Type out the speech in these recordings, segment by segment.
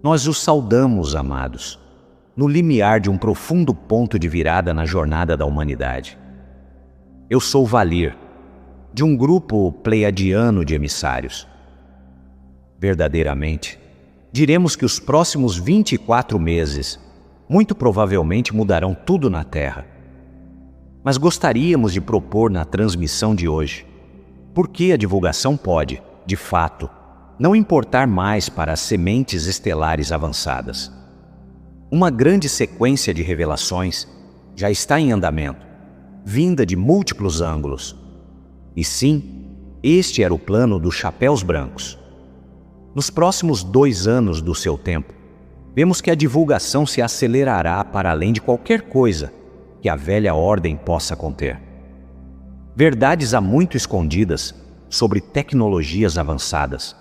Nós os saudamos, amados, no limiar de um profundo ponto de virada na jornada da humanidade. Eu sou Valir, de um grupo pleiadiano de emissários. Verdadeiramente, diremos que os próximos 24 meses muito provavelmente mudarão tudo na Terra. Mas gostaríamos de propor na transmissão de hoje por que a divulgação pode, de fato, não importar mais para as sementes estelares avançadas. Uma grande sequência de revelações já está em andamento, vinda de múltiplos ângulos. E sim, este era o plano dos chapéus brancos. Nos próximos 2 anos do seu tempo, vemos que a divulgação se acelerará para além de qualquer coisa que a velha ordem possa conter. Verdades há muito escondidas sobre tecnologias avançadas,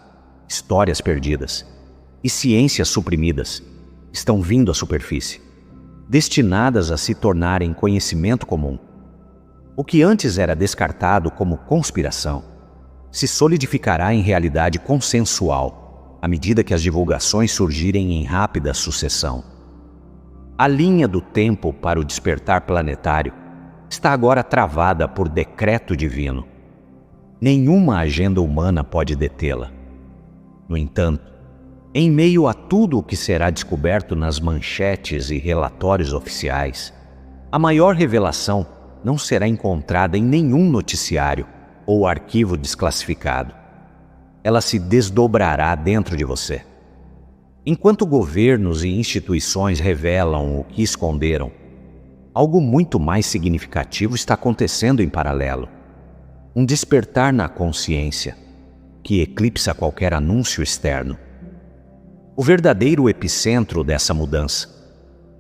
histórias perdidas e ciências suprimidas estão vindo à superfície, destinadas a se tornarem conhecimento comum. O que antes era descartado como conspiração se solidificará em realidade consensual à medida que as divulgações surgirem em rápida sucessão. A linha do tempo para o despertar planetário está agora travada por decreto divino. Nenhuma agenda humana pode detê-la. No entanto, em meio a tudo o que será descoberto nas manchetes e relatórios oficiais, a maior revelação não será encontrada em nenhum noticiário ou arquivo desclassificado. Ela se desdobrará dentro de você. Enquanto governos e instituições revelam o que esconderam, algo muito mais significativo está acontecendo em paralelo. Um despertar na consciência que eclipsa qualquer anúncio externo. O verdadeiro epicentro dessa mudança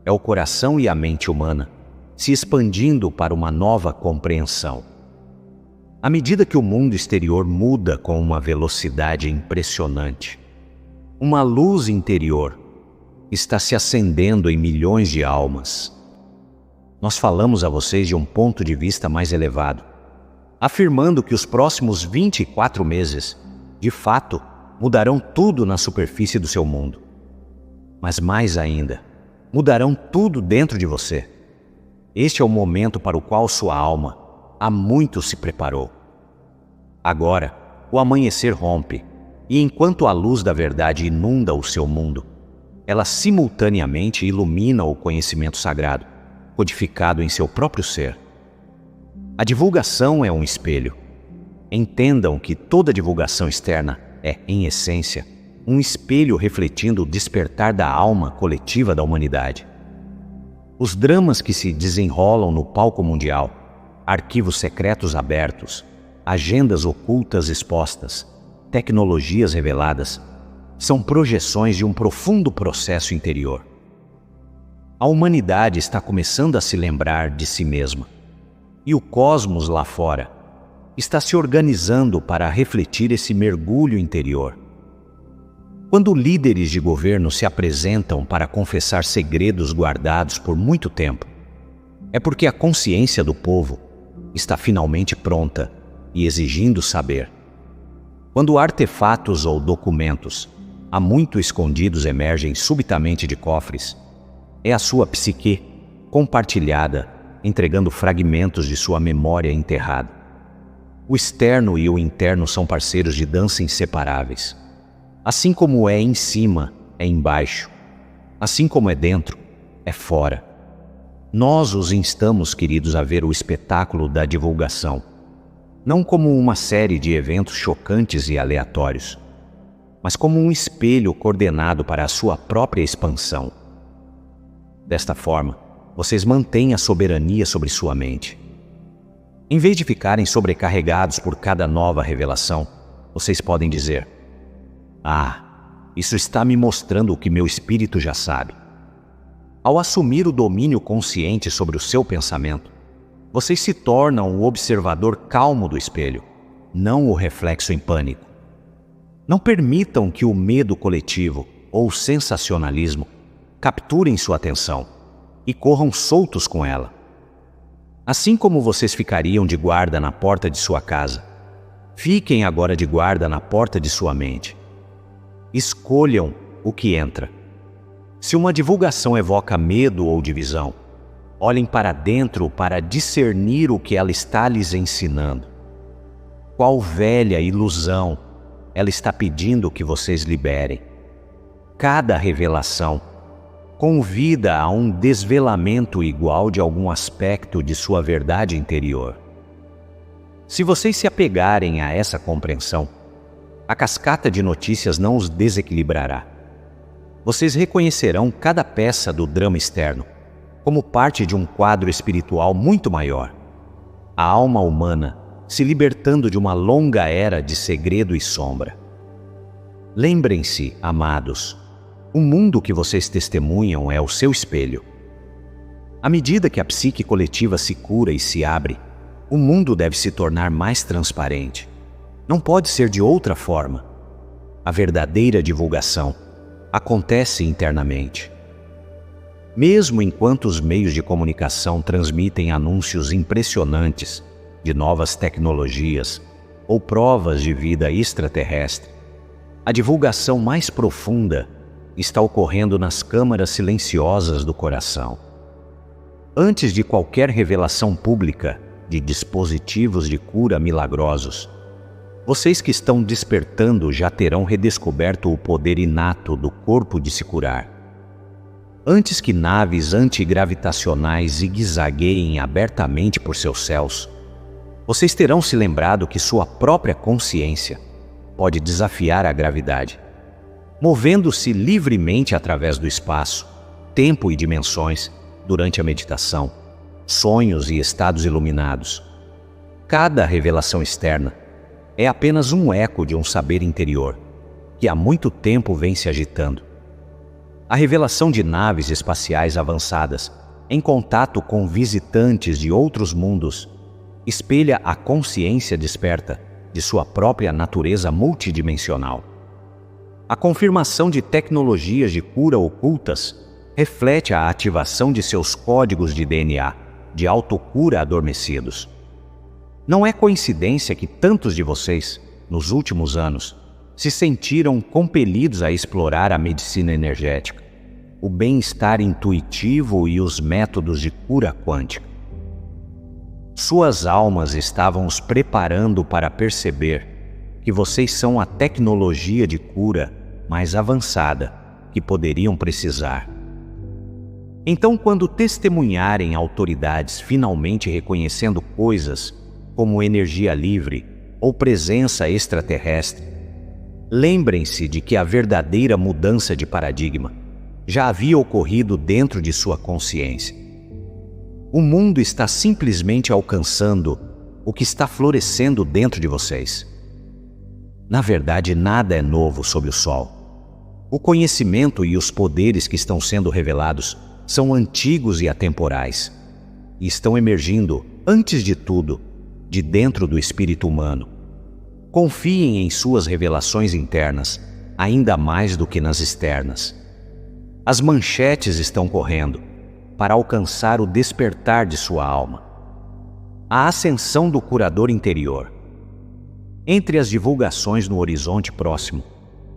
é o coração e a mente humana se expandindo para uma nova compreensão. À medida que o mundo exterior muda com uma velocidade impressionante, uma luz interior está se acendendo em milhões de almas. Nós falamos a vocês de um ponto de vista mais elevado, afirmando que os próximos 24 meses, de fato, mudarão tudo na superfície do seu mundo. Mas mais ainda, mudarão tudo dentro de você. Este é o momento para o qual sua alma há muito se preparou. Agora, o amanhecer rompe, e enquanto a luz da verdade inunda o seu mundo, ela simultaneamente ilumina o conhecimento sagrado, codificado em seu próprio ser. A divulgação é um espelho. Entendam que toda divulgação externa é, em essência, um espelho refletindo o despertar da alma coletiva da humanidade. Os dramas que se desenrolam no palco mundial, arquivos secretos abertos, agendas ocultas expostas, tecnologias reveladas, são projeções de um profundo processo interior. A humanidade está começando a se lembrar de si mesma, e o cosmos lá fora está se organizando para refletir esse mergulho interior. Quando líderes de governo se apresentam para confessar segredos guardados por muito tempo, é porque a consciência do povo está finalmente pronta e exigindo saber. Quando artefatos ou documentos há muito escondidos emergem subitamente de cofres, é a sua psique compartilhada, entregando fragmentos de sua memória enterrada. O externo e o interno são parceiros de dança inseparáveis. Assim como é em cima, é embaixo. Assim como é dentro, é fora. Nós os instamos, queridos, a ver o espetáculo da divulgação, não como uma série de eventos chocantes e aleatórios, mas como um espelho coordenado para a sua própria expansão. Desta forma, vocês mantêm a soberania sobre sua mente. Em vez de ficarem sobrecarregados por cada nova revelação, vocês podem dizer: "Ah, isso está me mostrando o que meu espírito já sabe." Ao assumir o domínio consciente sobre o seu pensamento, vocês se tornam o observador calmo do espelho, não o reflexo em pânico. Não permitam que o medo coletivo ou o sensacionalismo capturem sua atenção e corram soltos com ela. Assim como vocês ficariam de guarda na porta de sua casa, fiquem agora de guarda na porta de sua mente. Escolham o que entra Se uma divulgação evoca medo ou divisão, olhem para dentro para discernir o que ela está lhes ensinando. Qual velha ilusão ela está pedindo que vocês liberem? Cada revelação convida a um desvelamento igual de algum aspecto de sua verdade interior. Se vocês se apegarem a essa compreensão, a cascata de notícias não os desequilibrará. Vocês reconhecerão cada peça do drama externo como parte de um quadro espiritual muito maior. A alma humana se libertando de uma longa era de segredo e sombra. Lembrem-se, amados, o mundo que vocês testemunham é o seu espelho. À medida que a psique coletiva se cura e se abre, o mundo deve se tornar mais transparente. Não pode ser de outra forma. A verdadeira divulgação acontece internamente. Mesmo enquanto os meios de comunicação transmitem anúncios impressionantes de novas tecnologias ou provas de vida extraterrestre, a divulgação mais profunda está ocorrendo nas câmaras silenciosas do coração. Antes de qualquer revelação pública de dispositivos de cura milagrosos, vocês que estão despertando já terão redescoberto o poder inato do corpo de se curar. Antes que naves antigravitacionais zigue-zagueiem abertamente por seus céus, vocês terão se lembrado que sua própria consciência pode desafiar a gravidade, movendo-se livremente através do espaço, tempo e dimensões durante a meditação, sonhos e estados iluminados. Cada revelação externa é apenas um eco de um saber interior que há muito tempo vem se agitando. A revelação de naves espaciais avançadas em contato com visitantes de outros mundos espelha a consciência desperta de sua própria natureza multidimensional. A confirmação de tecnologias de cura ocultas reflete a ativação de seus códigos de DNA de autocura adormecidos. Não é coincidência que tantos de vocês, nos últimos anos, se sentiram compelidos a explorar a medicina energética, o bem-estar intuitivo e os métodos de cura quântica. Suas almas estavam os preparando para perceber que vocês são a tecnologia de cura mais avançada que poderiam precisar. Então, quando testemunharem autoridades finalmente reconhecendo coisas como energia livre ou presença extraterrestre, lembrem-se de que a verdadeira mudança de paradigma já havia ocorrido dentro de sua consciência. O mundo está simplesmente alcançando o que está florescendo dentro de vocês. Na verdade, nada é novo sob o sol. O conhecimento e os poderes que estão sendo revelados são antigos e atemporais, e estão emergindo, antes de tudo, de dentro do espírito humano. Confiem em suas revelações internas, ainda mais do que nas externas. As manchetes estão correndo para alcançar o despertar de sua alma, a ascensão do curador interior. Entre as divulgações no horizonte próximo,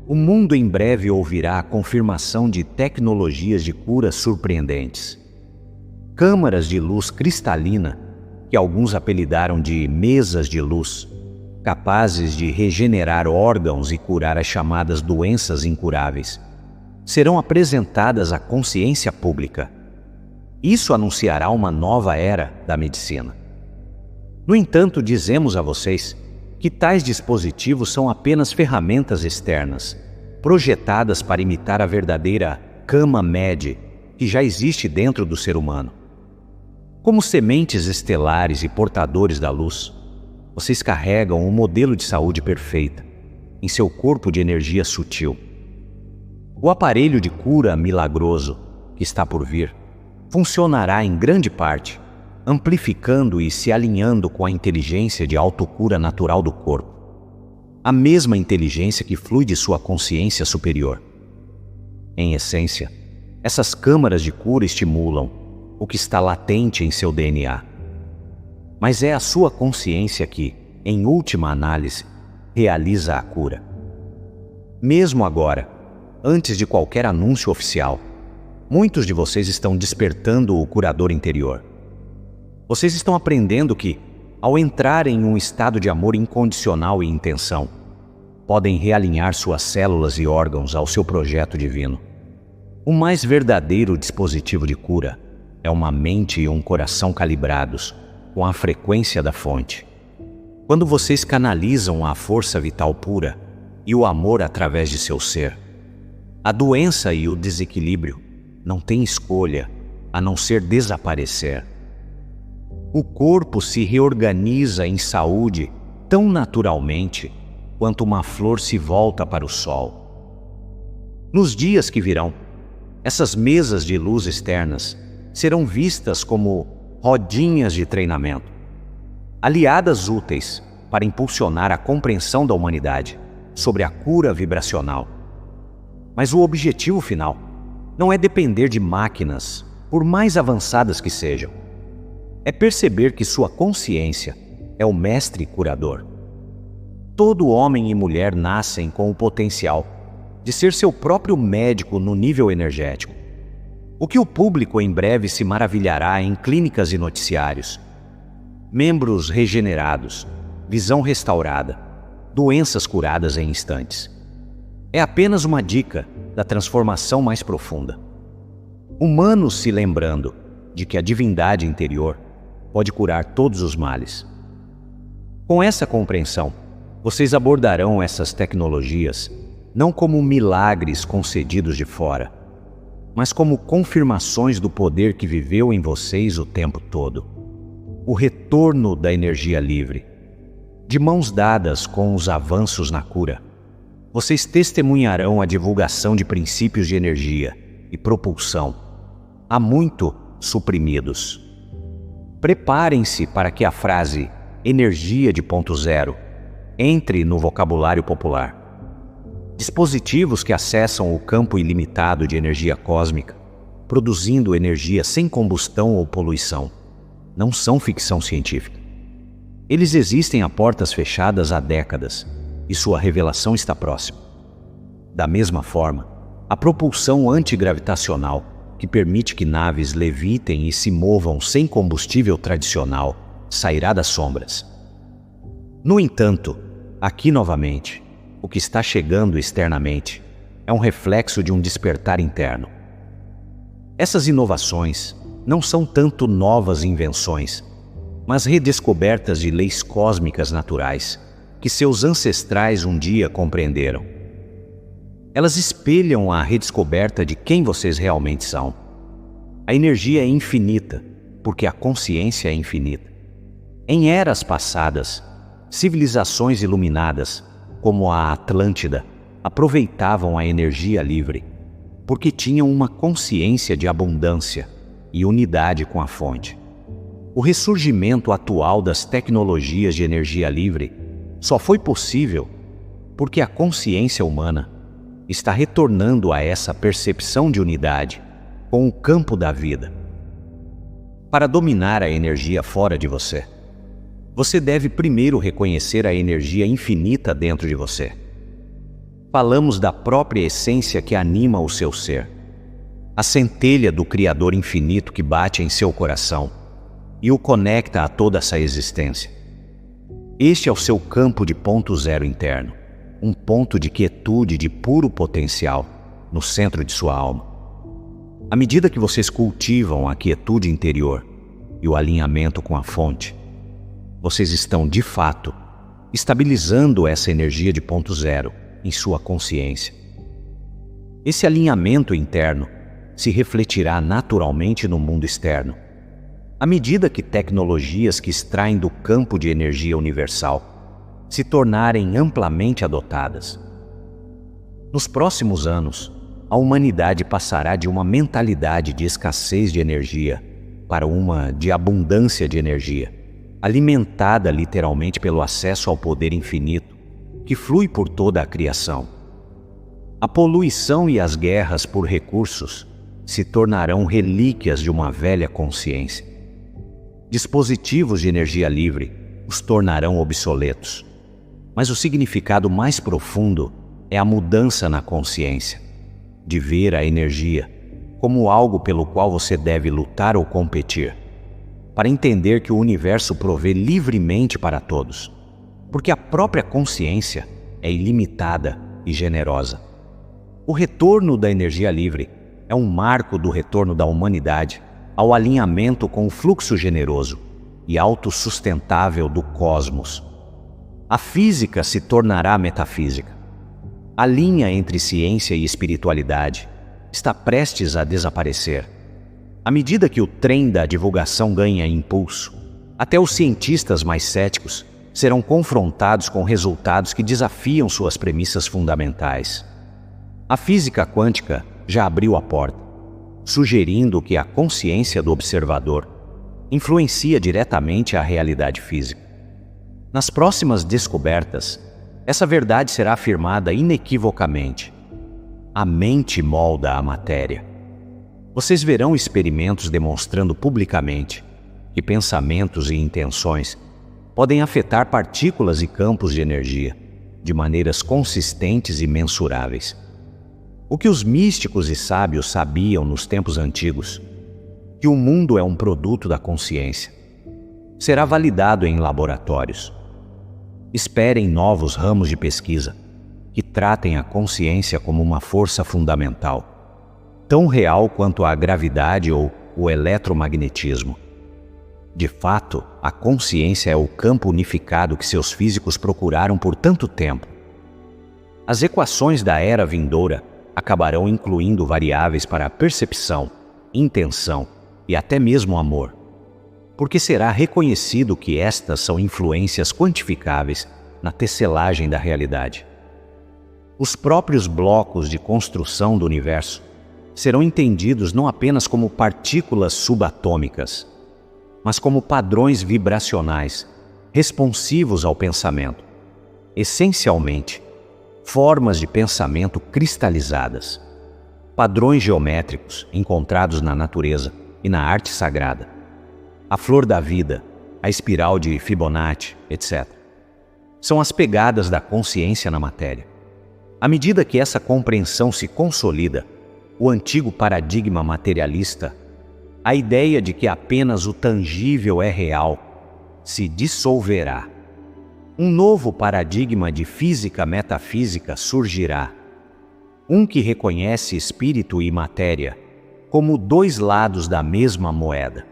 o mundo em breve ouvirá a confirmação de tecnologias de cura surpreendentes. Câmaras de luz cristalina, que alguns apelidaram de mesas de luz, capazes de regenerar órgãos e curar as chamadas doenças incuráveis, serão apresentadas à consciência pública. Isso anunciará uma nova era da medicina. No entanto, dizemos a vocês que tais dispositivos são apenas ferramentas externas, projetadas para imitar a verdadeira cama MED que já existe dentro do ser humano. Como sementes estelares e portadores da luz, vocês carregam um modelo de saúde perfeita em seu corpo de energia sutil. O aparelho de cura milagroso que está por vir funcionará em grande parte, amplificando e se alinhando com a inteligência de autocura natural do corpo, a mesma inteligência que flui de sua consciência superior. Em essência, essas câmaras de cura estimulam o que está latente em seu DNA. Mas é a sua consciência que, em última análise, realiza a cura. Mesmo agora, antes de qualquer anúncio oficial, muitos de vocês estão despertando o curador interior. Vocês estão aprendendo que, ao entrar em um estado de amor incondicional e intenção, podem realinhar suas células e órgãos ao seu projeto divino. O mais verdadeiro dispositivo de cura é uma mente e um coração calibrados com a frequência da fonte. Quando vocês canalizam a força vital pura e o amor através de seu ser, a doença e o desequilíbrio não têm escolha a não ser desaparecer. O corpo se reorganiza em saúde tão naturalmente quanto uma flor se volta para o sol. Nos dias que virão, essas mesas de luz externas serão vistas como rodinhas de treinamento, aliadas úteis para impulsionar a compreensão da humanidade sobre a cura vibracional. Mas o objetivo final não é depender de máquinas, por mais avançadas que sejam. É perceber que sua consciência é o mestre curador. Todo homem e mulher nascem com o potencial de ser seu próprio médico no nível energético. O que o público em breve se maravilhará em clínicas e noticiários. Membros regenerados, visão restaurada, doenças curadas em instantes. É apenas uma dica da transformação mais profunda. Humanos se lembrando de que a divindade interior pode curar todos os males. Com essa compreensão, vocês abordarão essas tecnologias não como milagres concedidos de fora, mas como confirmações do poder que viveu em vocês o tempo todo. O retorno da energia livre. De mãos dadas com os avanços na cura, vocês testemunharão a divulgação de princípios de energia e propulsão, há muito suprimidos. Preparem-se para que a frase energia de ponto zero entre no vocabulário popular. Dispositivos que acessam o campo ilimitado de energia cósmica, produzindo energia sem combustão ou poluição, não são ficção científica. Eles existem a portas fechadas há décadas e sua revelação está próxima. Da mesma forma, a propulsão antigravitacional, que permite que naves levitem e se movam sem combustível tradicional, sairá das sombras. No entanto, aqui novamente, o que está chegando externamente é um reflexo de um despertar interno. Essas inovações não são tanto novas invenções, mas redescobertas de leis cósmicas naturais que seus ancestrais um dia compreenderam. Elas espelham a redescoberta de quem vocês realmente são. A energia é infinita, porque a consciência é infinita. Em eras passadas, civilizações iluminadas, como a Atlântida, aproveitavam a energia livre, porque tinham uma consciência de abundância e unidade com a fonte. O ressurgimento atual das tecnologias de energia livre só foi possível porque a consciência humana está retornando a essa percepção de unidade com o campo da vida. Para dominar a energia fora de você, você deve primeiro reconhecer a energia infinita dentro de você. Falamos da própria essência que anima o seu ser, a centelha do Criador infinito que bate em seu coração e o conecta a toda essa existência. Este é o seu campo de ponto zero interno, um ponto de quietude de puro potencial no centro de sua alma. À medida que vocês cultivam a quietude interior e o alinhamento com a fonte, vocês estão, de fato, estabilizando essa energia de ponto zero em sua consciência. Esse alinhamento interno se refletirá naturalmente no mundo externo, à medida que tecnologias que extraem do campo de energia universal se tornarem amplamente adotadas. Nos próximos anos, a humanidade passará de uma mentalidade de escassez de energia para uma de abundância de energia, alimentada literalmente pelo acesso ao poder infinito que flui por toda a criação. A poluição e as guerras por recursos se tornarão relíquias de uma velha consciência. Dispositivos de energia livre os tornarão obsoletos, mas o significado mais profundo é a mudança na consciência, de ver a energia como algo pelo qual você deve lutar ou competir, para entender que o universo provê livremente para todos, porque a própria consciência é ilimitada e generosa. O retorno da energia livre é um marco do retorno da humanidade ao alinhamento com o fluxo generoso e autossustentável do cosmos. A física se tornará metafísica. A linha entre ciência e espiritualidade está prestes a desaparecer. À medida que o trem da divulgação ganha impulso, até os cientistas mais céticos serão confrontados com resultados que desafiam suas premissas fundamentais. A física quântica já abriu a porta, sugerindo que a consciência do observador influencia diretamente a realidade física. Nas próximas descobertas, essa verdade será afirmada inequivocamente. A mente molda a matéria. Vocês verão experimentos demonstrando publicamente que pensamentos e intenções podem afetar partículas e campos de energia de maneiras consistentes e mensuráveis. O que os místicos e sábios sabiam nos tempos antigos, que o mundo é um produto da consciência, será validado em laboratórios. Esperem novos ramos de pesquisa que tratem a consciência como uma força fundamental, tão real quanto a gravidade ou o eletromagnetismo. De fato, a consciência é o campo unificado que seus físicos procuraram por tanto tempo. As equações da era vindoura acabarão incluindo variáveis para a percepção, intenção e até mesmo amor, porque será reconhecido que estas são influências quantificáveis na tecelagem da realidade. Os próprios blocos de construção do universo serão entendidos não apenas como partículas subatômicas, mas como padrões vibracionais responsivos ao pensamento, essencialmente formas de pensamento cristalizadas, padrões geométricos encontrados na natureza e na arte sagrada, a flor da vida, a espiral de Fibonacci, etc. São as pegadas da consciência na matéria. À medida que essa compreensão se consolida, o antigo paradigma materialista, a ideia de que apenas o tangível é real, se dissolverá. Um novo paradigma de física-metafísica surgirá, um que reconhece espírito e matéria como dois lados da mesma moeda.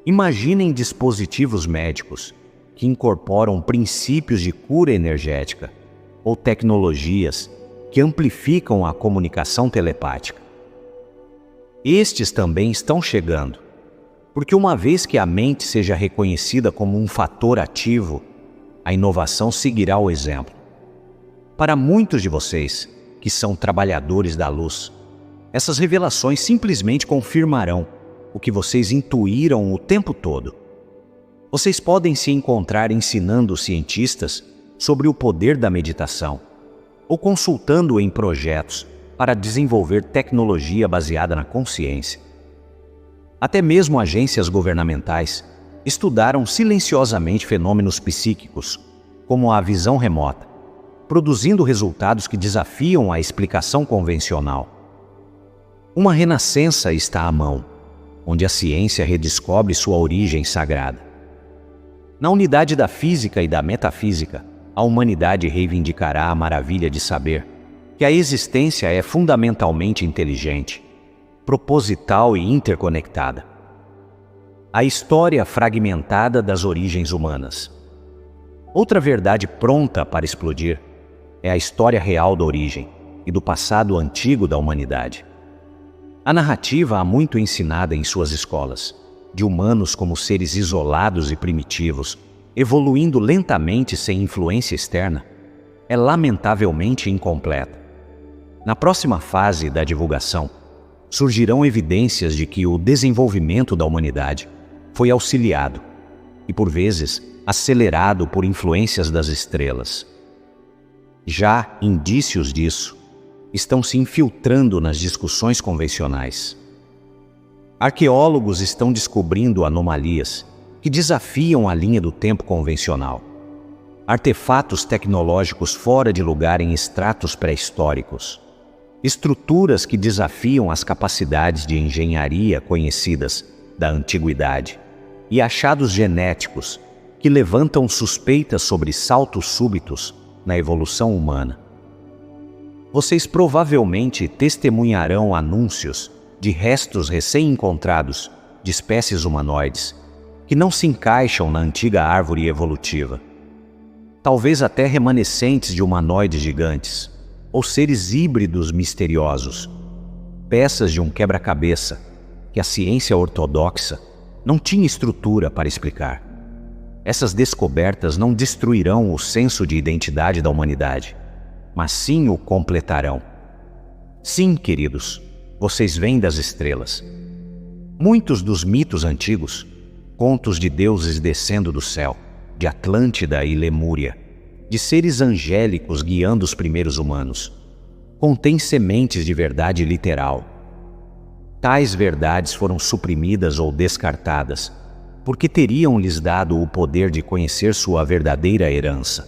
Imaginem dispositivos médicos que incorporam princípios de cura energética ou tecnologias que amplificam a comunicação telepática. Estes também estão chegando, porque uma vez que a mente seja reconhecida como um fator ativo, a inovação seguirá o exemplo. Para muitos de vocês, que são trabalhadores da luz, essas revelações simplesmente confirmarão o que vocês intuíram o tempo todo. Vocês podem se encontrar ensinando cientistas sobre o poder da meditação, ou consultando em projetos para desenvolver tecnologia baseada na consciência. Até mesmo agências governamentais estudaram silenciosamente fenômenos psíquicos, como a visão remota, produzindo resultados que desafiam a explicação convencional. Uma renascença está à mão, onde a ciência redescobre sua origem sagrada. Na unidade da física e da metafísica, a humanidade reivindicará a maravilha de saber que a existência é fundamentalmente inteligente, proposital e interconectada. A história fragmentada das origens humanas. Outra verdade pronta para explodir é a história real da origem e do passado antigo da humanidade. A narrativa há muito ensinada em suas escolas, de humanos como seres isolados e primitivos, evoluindo lentamente sem influência externa, é lamentavelmente incompleta. Na próxima fase da divulgação, surgirão evidências de que o desenvolvimento da humanidade foi auxiliado e, por vezes, acelerado por influências das estrelas. Já indícios disso estão se infiltrando nas discussões convencionais. Arqueólogos estão descobrindo anomalias que desafiam a linha do tempo convencional. Artefatos tecnológicos fora de lugar em estratos pré-históricos. estruturas que desafiam as capacidades de engenharia conhecidas da antiguidade e achados genéticos que levantam suspeitas sobre saltos súbitos na evolução humana. Vocês provavelmente testemunharão anúncios de restos recém-encontrados de espécies humanoides que não se encaixam na antiga árvore evolutiva. Talvez até remanescentes de humanoides gigantes, ou seres híbridos misteriosos, peças de um quebra-cabeça que a ciência ortodoxa não tinha estrutura para explicar. Essas descobertas não destruirão o senso de identidade da humanidade, mas sim o completarão. Sim, queridos, vocês vêm das estrelas. Muitos dos mitos antigos, contos de deuses descendo do céu, de Atlântida e Lemúria, de seres angélicos guiando os primeiros humanos, contêm sementes de verdade literal. Tais verdades foram suprimidas ou descartadas, porque teriam lhes dado o poder de conhecer sua verdadeira herança.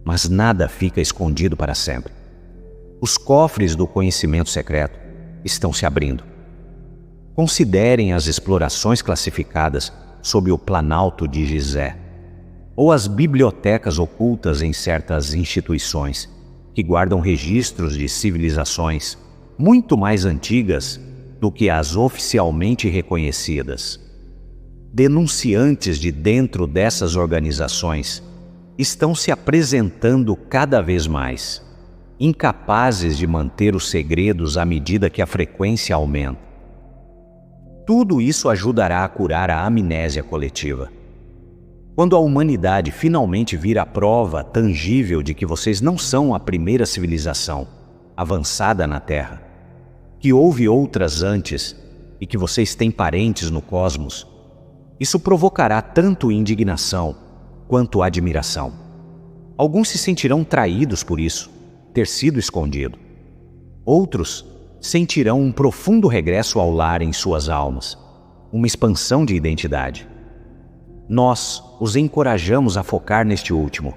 Mas nada fica escondido para sempre. Os cofres do conhecimento secreto estão se abrindo. Considerem as explorações classificadas sob o Planalto de Gizé, ou as bibliotecas ocultas em certas instituições que guardam registros de civilizações muito mais antigas do que as oficialmente reconhecidas. Denunciantes de dentro dessas organizações estão se apresentando cada vez mais, incapazes de manter os segredos à medida que a frequência aumenta. Tudo isso ajudará a curar a amnésia coletiva. Quando a humanidade finalmente vir a prova tangível de que vocês não são a primeira civilização avançada na Terra, que houve outras antes e que vocês têm parentes no cosmos, isso provocará tanto indignação quanto admiração. Alguns se sentirão traídos por isso, ter sido escondido. Outros sentirão um profundo regresso ao lar em suas almas, uma expansão de identidade. Nós os encorajamos a focar neste último.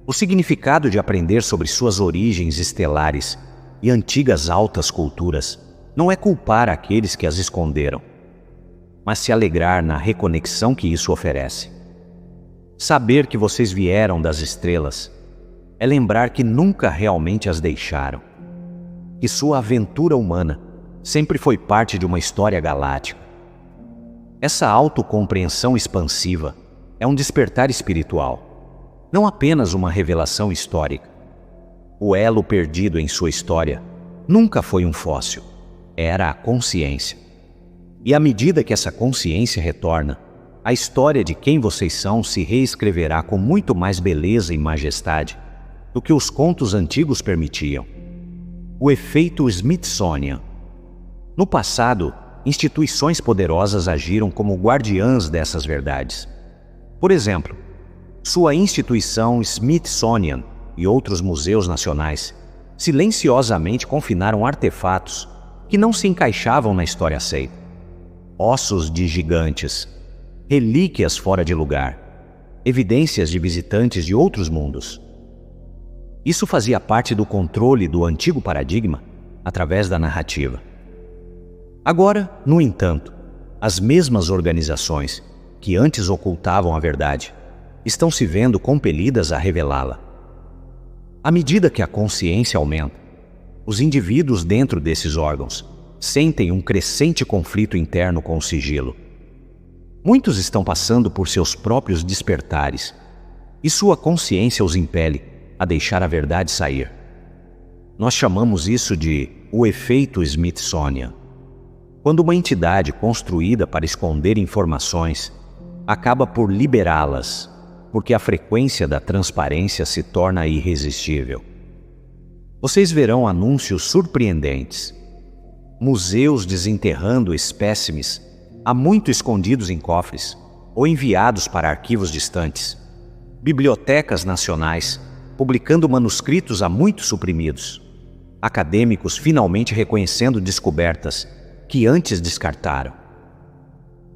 O significado de aprender sobre suas origens estelares e antigas altas culturas não é culpar aqueles que as esconderam, mas se alegrar na reconexão que isso oferece. Saber que vocês vieram das estrelas é lembrar que nunca realmente as deixaram, que sua aventura humana sempre foi parte de uma história galáctica. Essa autocompreensão expansiva é um despertar espiritual, não apenas uma revelação histórica. O elo perdido em sua história nunca foi um fóssil, era a consciência. E à medida que essa consciência retorna, a história de quem vocês são se reescreverá com muito mais beleza e majestade do que os contos antigos permitiam. O efeito Smithsonian. No passado, instituições poderosas agiram como guardiãs dessas verdades. Por exemplo, sua instituição Smithsonian e outros museus nacionais silenciosamente confinaram artefatos que não se encaixavam na história aceita. Ossos de gigantes, relíquias fora de lugar, evidências de visitantes de outros mundos. Isso fazia parte do controle do antigo paradigma através da narrativa. Agora, no entanto, as mesmas organizações que antes ocultavam a verdade estão se vendo compelidas a revelá-la. À medida que a consciência aumenta, os indivíduos dentro desses órgãos sentem um crescente conflito interno com o sigilo. Muitos estão passando por seus próprios despertares, e sua consciência os impele a deixar a verdade sair. Nós chamamos isso de o efeito Smithsonian. Quando uma entidade construída para esconder informações acaba por liberá-las, porque a frequência da transparência se torna irresistível. Vocês verão anúncios surpreendentes. Museus desenterrando espécimes há muito escondidos em cofres ou enviados para arquivos distantes. Bibliotecas nacionais publicando manuscritos há muito suprimidos. Acadêmicos finalmente reconhecendo descobertas que antes descartaram.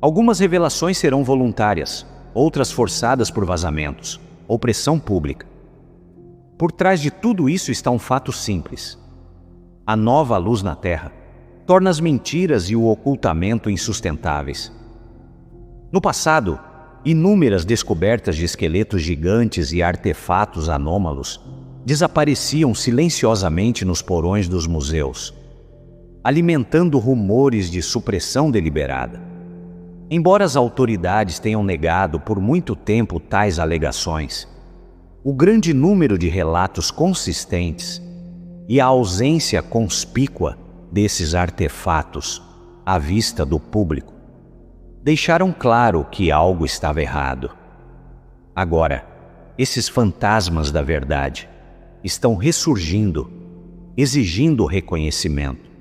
Algumas revelações serão voluntárias, outras forçadas por vazamentos ou pressão pública. Por trás de tudo isso está um fato simples. A nova luz na Terra torna as mentiras e o ocultamento insustentáveis. No passado, inúmeras descobertas de esqueletos gigantes e artefatos anômalos desapareciam silenciosamente nos porões dos museus, alimentando rumores de supressão deliberada. Embora as autoridades tenham negado por muito tempo tais alegações, o grande número de relatos consistentes e a ausência conspícua desses artefatos à vista do público deixaram claro que algo estava errado. Agora, esses fantasmas da verdade estão ressurgindo, exigindo reconhecimento.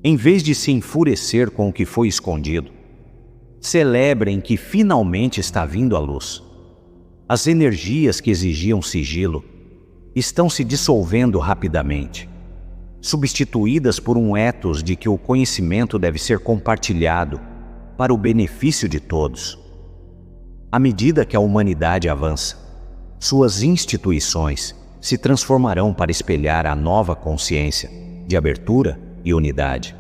Em vez de se enfurecer com o que foi escondido, celebrem que finalmente está vindo à luz. As energias que exigiam sigilo estão se dissolvendo rapidamente, substituídas por um ethos de que o conhecimento deve ser compartilhado para o benefício de todos. À medida que a humanidade avança, suas instituições se transformarão para espelhar a nova consciência de abertura e unidade.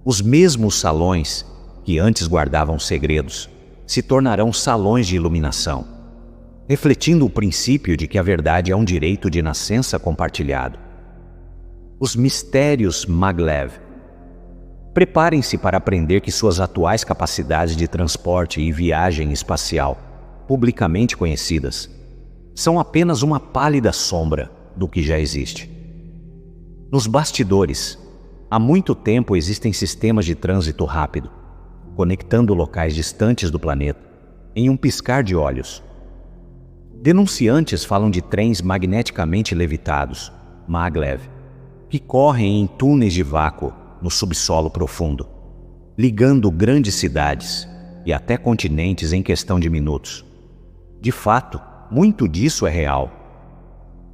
Os mesmos salões que antes guardavam segredos se tornarão salões de iluminação, refletindo o princípio de que a verdade é um direito de nascença compartilhado. Os mistérios Maglev. Preparem-se para aprender que suas atuais capacidades de transporte e viagem espacial, publicamente conhecidas, são apenas uma pálida sombra do que já existe. Nos bastidores, há muito tempo existem sistemas de trânsito rápido, conectando locais distantes do planeta em um piscar de olhos. Denunciantes falam de trens magneticamente levitados, Maglev, que correm em túneis de vácuo no subsolo profundo, ligando grandes cidades e até continentes em questão de minutos. De fato, muito disso é real.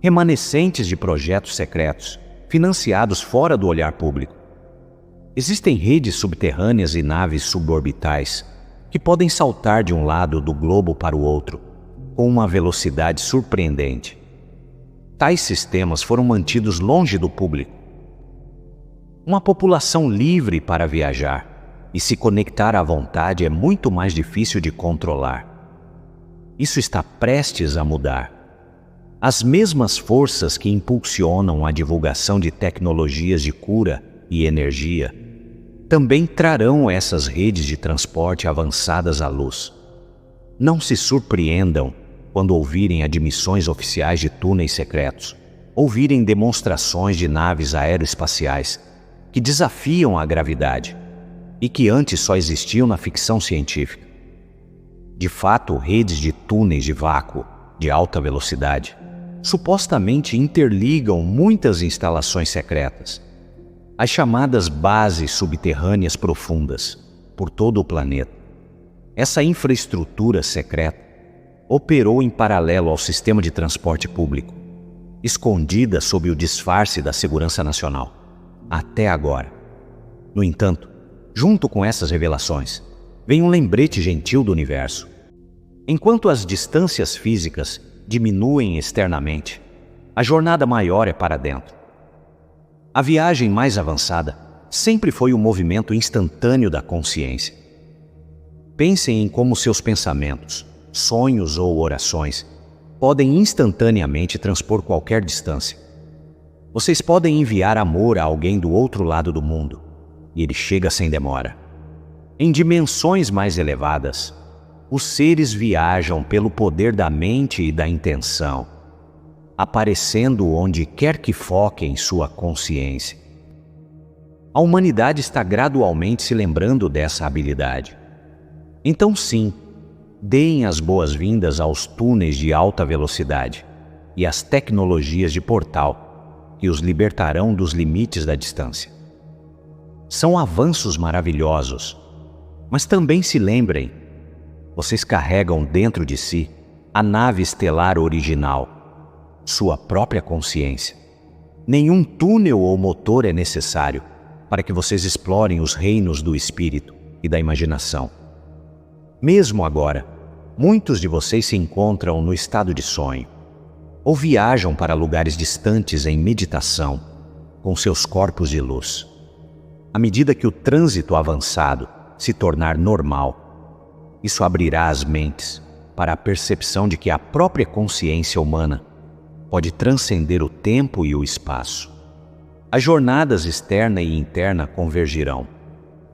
Remanescentes de projetos secretos, financiados fora do olhar público. Existem redes subterrâneas e naves suborbitais que podem saltar de um lado do globo para o outro com uma velocidade surpreendente. Tais sistemas foram mantidos longe do público. Uma população livre para viajar e se conectar à vontade é muito mais difícil de controlar. Isso está prestes a mudar. As mesmas forças que impulsionam a divulgação de tecnologias de cura e energia também trarão essas redes de transporte avançadas à luz. Não se surpreendam quando ouvirem admissões oficiais de túneis secretos, ouvirem demonstrações de naves aeroespaciais que desafiam a gravidade e que antes só existiam na ficção científica. De fato, redes de túneis de vácuo de alta velocidade supostamente interligam muitas instalações secretas, as chamadas bases subterrâneas profundas, por todo o planeta. Essa infraestrutura secreta operou em paralelo ao sistema de transporte público, escondida sob o disfarce da segurança nacional, até agora. No entanto, junto com essas revelações, vem um lembrete gentil do universo. Enquanto as distâncias físicas diminuem externamente, a jornada maior é para dentro. A viagem mais avançada sempre foi o movimento instantâneo da consciência. Pensem em como seus pensamentos, sonhos ou orações podem instantaneamente transpor qualquer distância. Vocês podem enviar amor a alguém do outro lado do mundo, e ele chega sem demora. Em dimensões mais elevadas, os seres viajam pelo poder da mente e da intenção, aparecendo onde quer que foquem sua consciência. A humanidade está gradualmente se lembrando dessa habilidade. Então sim, deem as boas-vindas aos túneis de alta velocidade e às tecnologias de portal que os libertarão dos limites da distância. São avanços maravilhosos, mas também se lembrem, vocês carregam dentro de si a nave estelar original, sua própria consciência. Nenhum túnel ou motor é necessário para que vocês explorem os reinos do espírito e da imaginação. Mesmo agora, muitos de vocês se encontram no estado de sonho, ou viajam para lugares distantes em meditação, com seus corpos de luz. À medida que o trânsito avançado se tornar normal, isso abrirá as mentes para a percepção de que a própria consciência humana pode transcender o tempo e o espaço. As jornadas externa e interna convergirão,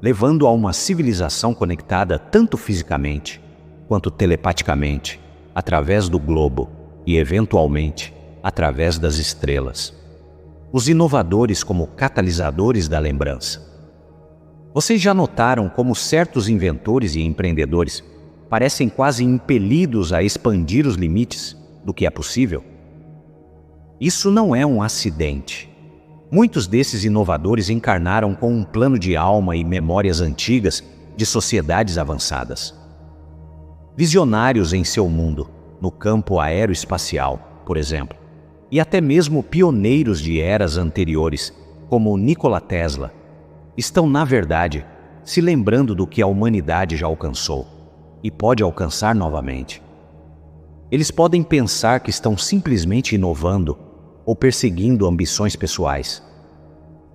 levando a uma civilização conectada tanto fisicamente quanto telepaticamente, através do globo e, eventualmente, através das estrelas. Os inovadores como catalisadores da lembrança. Vocês já notaram como certos inventores e empreendedores parecem quase impelidos a expandir os limites do que é possível? Isso não é um acidente. Muitos desses inovadores encarnaram com um plano de alma e memórias antigas de sociedades avançadas. Visionários em seu mundo, no campo aeroespacial, por exemplo, e até mesmo pioneiros de eras anteriores, como Nikola Tesla, estão, na verdade, se lembrando do que a humanidade já alcançou e pode alcançar novamente. Eles podem pensar que estão simplesmente inovando ou perseguindo ambições pessoais,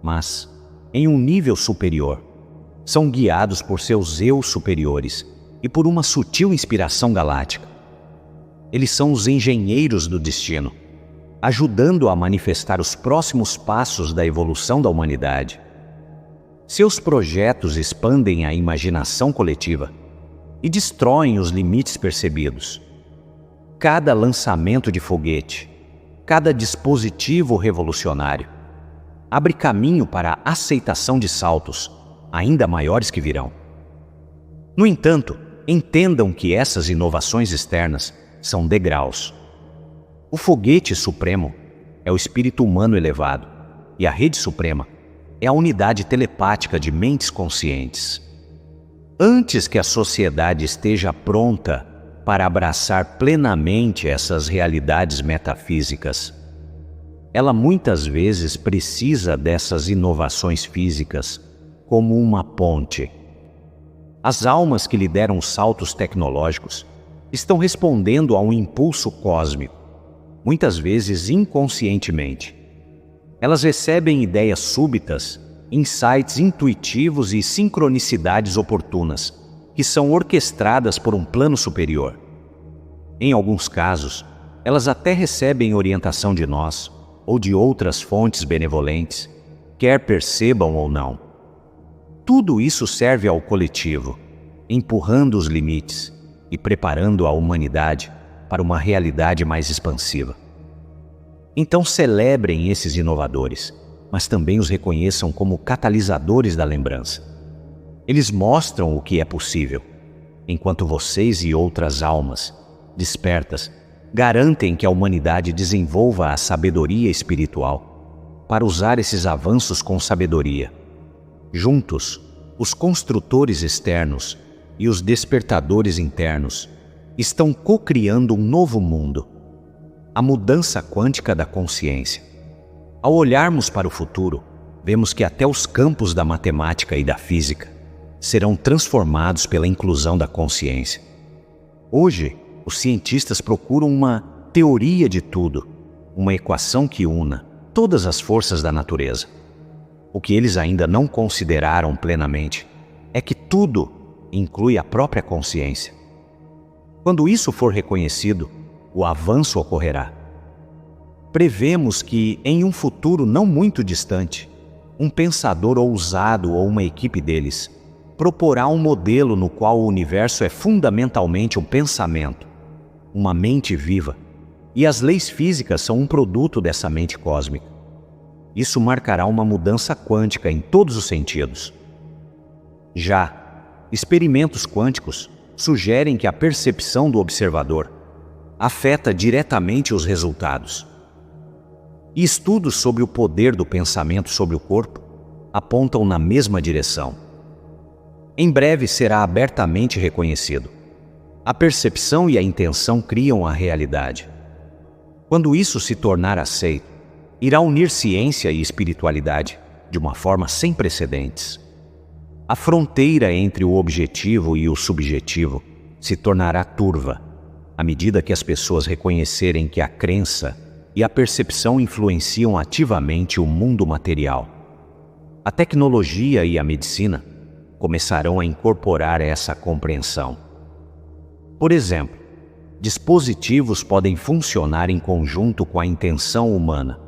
mas, em um nível superior, são guiados por seus eus superiores e por uma sutil inspiração galáctica. Eles são os engenheiros do destino, ajudando a manifestar os próximos passos da evolução da humanidade. Seus projetos expandem a imaginação coletiva e destroem os limites percebidos. Cada lançamento de foguete, cada dispositivo revolucionário, abre caminho para a aceitação de saltos ainda maiores que virão. No entanto, entendam que essas inovações externas são degraus. O foguete supremo é o espírito humano elevado e a rede suprema é a unidade telepática de mentes conscientes. Antes que a sociedade esteja pronta para abraçar plenamente essas realidades metafísicas, ela muitas vezes precisa dessas inovações físicas como uma ponte. As almas que lideram saltos tecnológicos estão respondendo a um impulso cósmico, muitas vezes inconscientemente. Elas recebem ideias súbitas, insights intuitivos e sincronicidades oportunas, que são orquestradas por um plano superior. Em alguns casos, elas até recebem orientação de nós ou de outras fontes benevolentes, quer percebam ou não. Tudo isso serve ao coletivo, empurrando os limites e preparando a humanidade para uma realidade mais expansiva. Então celebrem esses inovadores, mas também os reconheçam como catalisadores da lembrança. Eles mostram o que é possível, enquanto vocês e outras almas, despertas, garantem que a humanidade desenvolva a sabedoria espiritual para usar esses avanços com sabedoria. Juntos, os construtores externos e os despertadores internos estão co-criando um novo mundo, a mudança quântica da consciência. Ao olharmos para o futuro, vemos que até os campos da matemática e da física serão transformados pela inclusão da consciência. Hoje, os cientistas procuram uma teoria de tudo, uma equação que una todas as forças da natureza. O que eles ainda não consideraram plenamente é que tudo inclui a própria consciência. Quando isso for reconhecido, o avanço ocorrerá. Prevemos que, em um futuro não muito distante, um pensador ousado ou uma equipe deles proporá um modelo no qual o universo é fundamentalmente um pensamento, uma mente viva, e as leis físicas são um produto dessa mente cósmica. Isso marcará uma mudança quântica em todos os sentidos. Já, experimentos quânticos sugerem que a percepção do observador afeta diretamente os resultados. E estudos sobre o poder do pensamento sobre o corpo apontam na mesma direção. Em breve será abertamente reconhecido. A percepção e a intenção criam a realidade. Quando isso se tornar aceito, irá unir ciência e espiritualidade de uma forma sem precedentes. A fronteira entre o objetivo e o subjetivo se tornará turva à medida que as pessoas reconhecerem que a crença e a percepção influenciam ativamente o mundo material. A tecnologia e a medicina começarão a incorporar essa compreensão. Por exemplo, dispositivos podem funcionar em conjunto com a intenção humana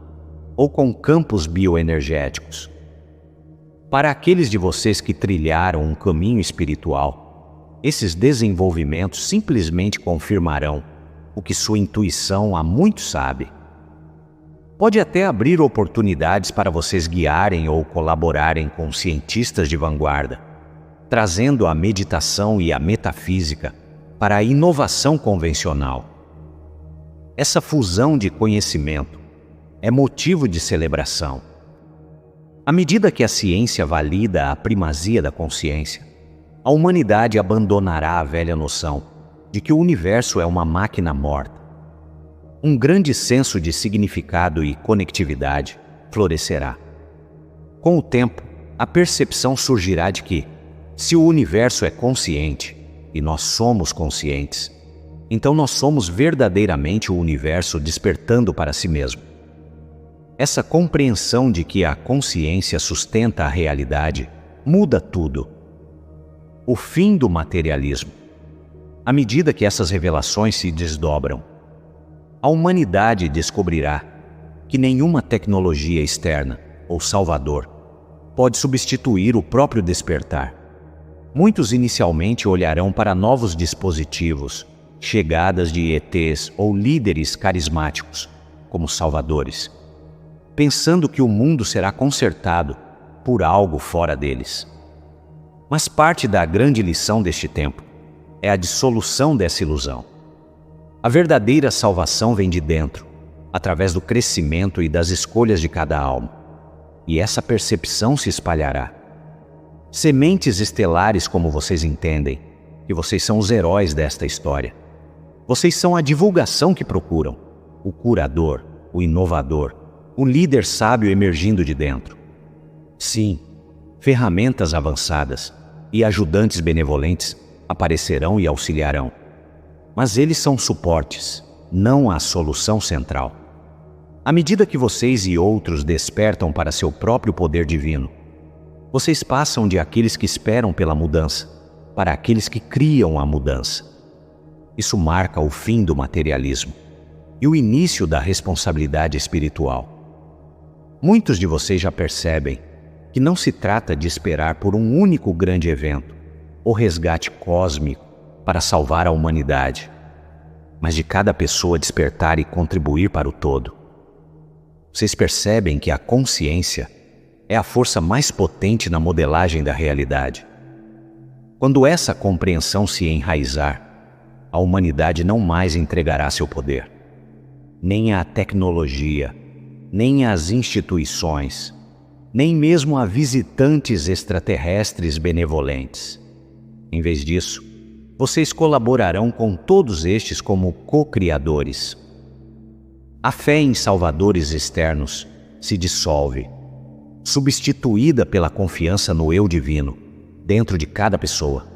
ou com campos bioenergéticos. Para aqueles de vocês que trilharam um caminho espiritual, esses desenvolvimentos simplesmente confirmarão o que sua intuição há muito sabe. Pode até abrir oportunidades para vocês guiarem ou colaborarem com cientistas de vanguarda, trazendo a meditação e a metafísica para a inovação convencional. Essa fusão de conhecimento é motivo de celebração. À medida que a ciência valida a primazia da consciência, a humanidade abandonará a velha noção de que o universo é uma máquina morta. Um grande senso de significado e conectividade florescerá. Com o tempo, a percepção surgirá de que, se o universo é consciente e nós somos conscientes, então nós somos verdadeiramente o universo despertando para si mesmo. Essa compreensão de que a consciência sustenta a realidade muda tudo. O fim do materialismo. À medida que essas revelações se desdobram, a humanidade descobrirá que nenhuma tecnologia externa ou salvador pode substituir o próprio despertar. Muitos inicialmente olharão para novos dispositivos, chegadas de ETs ou líderes carismáticos como salvadores, pensando que o mundo será consertado por algo fora deles. Mas parte da grande lição deste tempo é a dissolução dessa ilusão. A verdadeira salvação vem de dentro, através do crescimento e das escolhas de cada alma. E essa percepção se espalhará. Sementes estelares, como vocês entendem, que vocês são os heróis desta história. Vocês são a divulgação que procuram, o curador, o inovador, o líder sábio emergindo de dentro. Sim, ferramentas avançadas e ajudantes benevolentes aparecerão e auxiliarão. Mas eles são suportes, não a solução central. À medida que vocês e outros despertam para seu próprio poder divino, vocês passam de aqueles que esperam pela mudança para aqueles que criam a mudança. Isso marca o fim do materialismo e o início da responsabilidade espiritual. Muitos de vocês já percebem que não se trata de esperar por um único grande evento ou resgate cósmico para salvar a humanidade, mas de cada pessoa despertar e contribuir para o todo. Vocês percebem que a consciência é a força mais potente na modelagem da realidade. Quando essa compreensão se enraizar, a humanidade não mais entregará seu poder, nem à tecnologia, nem às instituições, nem mesmo a visitantes extraterrestres benevolentes. Em vez disso, vocês colaborarão com todos estes como co-criadores. A fé em salvadores externos se dissolve, substituída pela confiança no eu divino, dentro de cada pessoa.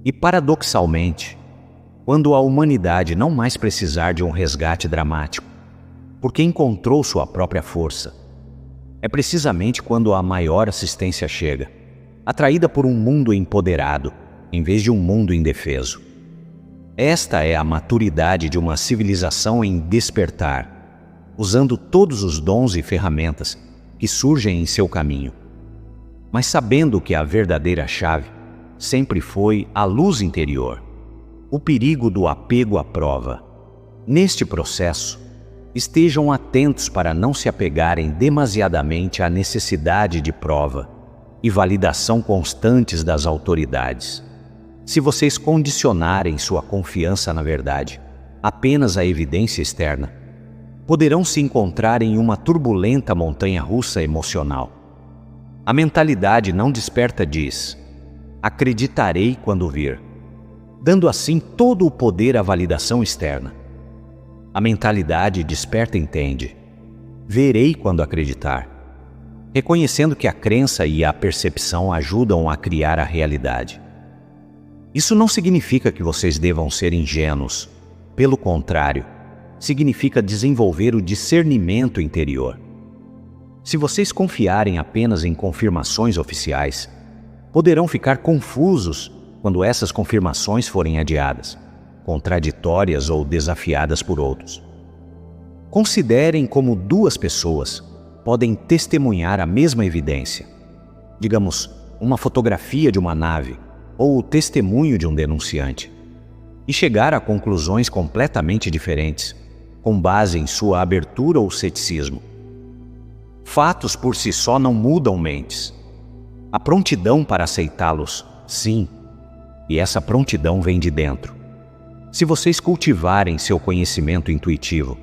E paradoxalmente, quando a humanidade não mais precisar de um resgate dramático, porque encontrou sua própria força, é precisamente quando a maior assistência chega, atraída por um mundo empoderado, em vez de um mundo indefeso. Esta é a maturidade de uma civilização em despertar, usando todos os dons e ferramentas que surgem em seu caminho, mas sabendo que a verdadeira chave sempre foi a luz interior, o perigo do apego à prova. Neste processo, estejam atentos para não se apegarem demasiadamente à necessidade de prova e validação constantes das autoridades. Se vocês condicionarem sua confiança na verdade apenas à evidência externa, poderão se encontrar em uma turbulenta montanha-russa emocional. A mentalidade não desperta diz: acreditarei quando vir, dando assim todo o poder à validação externa. A mentalidade desperta entende: verei quando acreditar, reconhecendo que a crença e a percepção ajudam a criar a realidade. Isso não significa que vocês devam ser ingênuos. Pelo contrário, significa desenvolver o discernimento interior. Se vocês confiarem apenas em confirmações oficiais, poderão ficar confusos quando essas confirmações forem adiadas, contraditórias ou desafiadas por outros. Considerem como duas pessoas podem testemunhar a mesma evidência. Digamos, uma fotografia de uma nave ou o testemunho de um denunciante, e chegar a conclusões completamente diferentes, com base em sua abertura ou ceticismo. Fatos por si só não mudam mentes. A prontidão para aceitá-los, sim, e essa prontidão vem de dentro. Se vocês cultivarem seu conhecimento intuitivo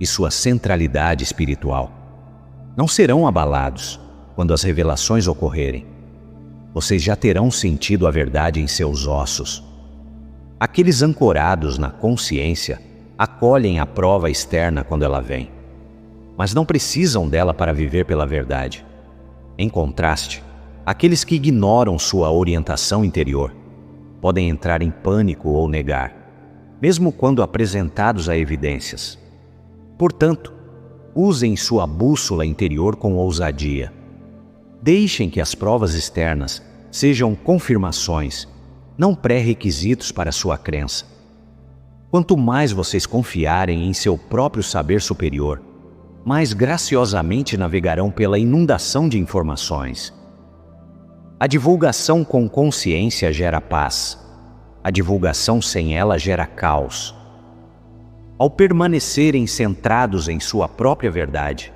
e sua centralidade espiritual, não serão abalados quando as revelações ocorrerem. Vocês já terão sentido a verdade em seus ossos. Aqueles ancorados na consciência acolhem a prova externa quando ela vem, mas não precisam dela para viver pela verdade. Em contraste, aqueles que ignoram sua orientação interior podem entrar em pânico ou negar, mesmo quando apresentados a evidências. Portanto, usem sua bússola interior com ousadia. Deixem que as provas externas sejam confirmações, não pré-requisitos para sua crença. Quanto mais vocês confiarem em seu próprio saber superior, mais graciosamente navegarão pela inundação de informações. A divulgação com consciência gera paz. A divulgação sem ela gera caos. Ao permanecerem centrados em sua própria verdade,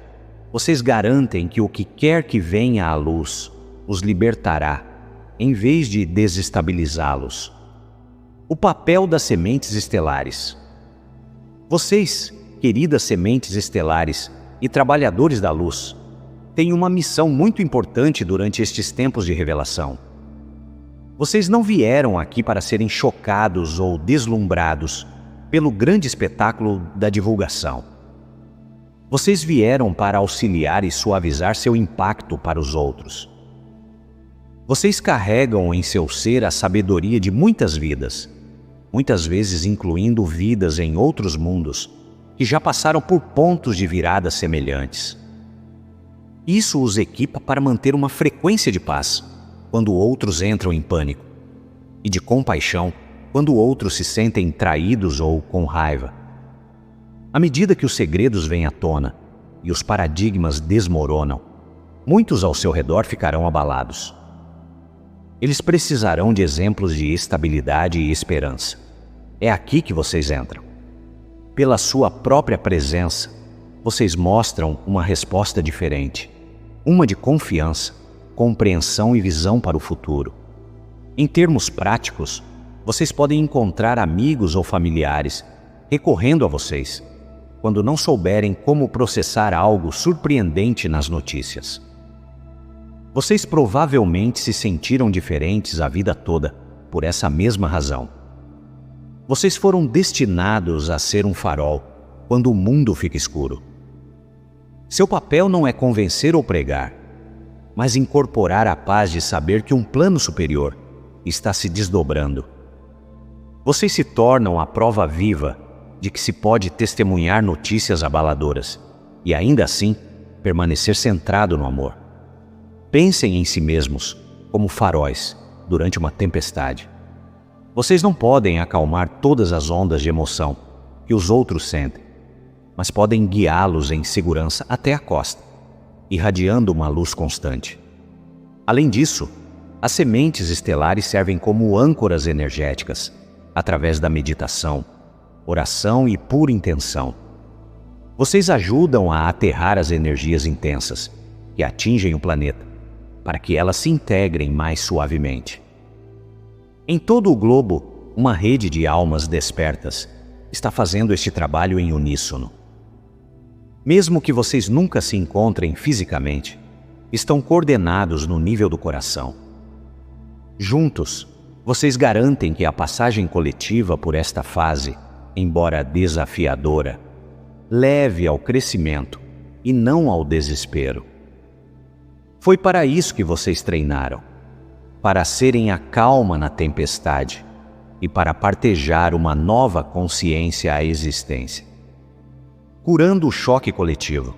vocês garantem que o que quer que venha à luz os libertará, em vez de desestabilizá-los. O papel das sementes estelares. Vocês, queridas sementes estelares e trabalhadores da luz, têm uma missão muito importante durante estes tempos de revelação. Vocês não vieram aqui para serem chocados ou deslumbrados pelo grande espetáculo da divulgação. Vocês vieram para auxiliar e suavizar seu impacto para os outros. Vocês carregam em seu ser a sabedoria de muitas vidas, muitas vezes incluindo vidas em outros mundos que já passaram por pontos de virada semelhantes. Isso os equipa para manter uma frequência de paz quando outros entram em pânico, e de compaixão quando outros se sentem traídos ou com raiva. À medida que os segredos vêm à tona e os paradigmas desmoronam, muitos ao seu redor ficarão abalados. Eles precisarão de exemplos de estabilidade e esperança. É aqui que vocês entram. Pela sua própria presença, vocês mostram uma resposta diferente, uma de confiança, compreensão e visão para o futuro. Em termos práticos, vocês podem encontrar amigos ou familiares recorrendo a vocês quando não souberem como processar algo surpreendente nas notícias. Vocês provavelmente se sentiram diferentes a vida toda por essa mesma razão. Vocês foram destinados a ser um farol quando o mundo fica escuro. Seu papel não é convencer ou pregar, mas incorporar a paz de saber que um plano superior está se desdobrando. Vocês se tornam a prova viva de que se pode testemunhar notícias abaladoras e ainda assim permanecer centrado no amor. Pensem em si mesmos como faróis durante uma tempestade. Vocês não podem acalmar todas as ondas de emoção que os outros sentem, mas podem guiá-los em segurança até a costa, irradiando uma luz constante. Além disso, as sementes estelares servem como âncoras energéticas, através da meditação, oração e pura intenção. Vocês ajudam a aterrar as energias intensas que atingem o planeta, para que elas se integrem mais suavemente. Em todo o globo, uma rede de almas despertas está fazendo este trabalho em uníssono. Mesmo que vocês nunca se encontrem fisicamente, estão coordenados no nível do coração. Juntos, vocês garantem que a passagem coletiva por esta fase, embora desafiadora, leve ao crescimento e não ao desespero. Foi para isso que vocês treinaram, para serem a calma na tempestade e para partejar uma nova consciência à existência. curando o choque coletivo.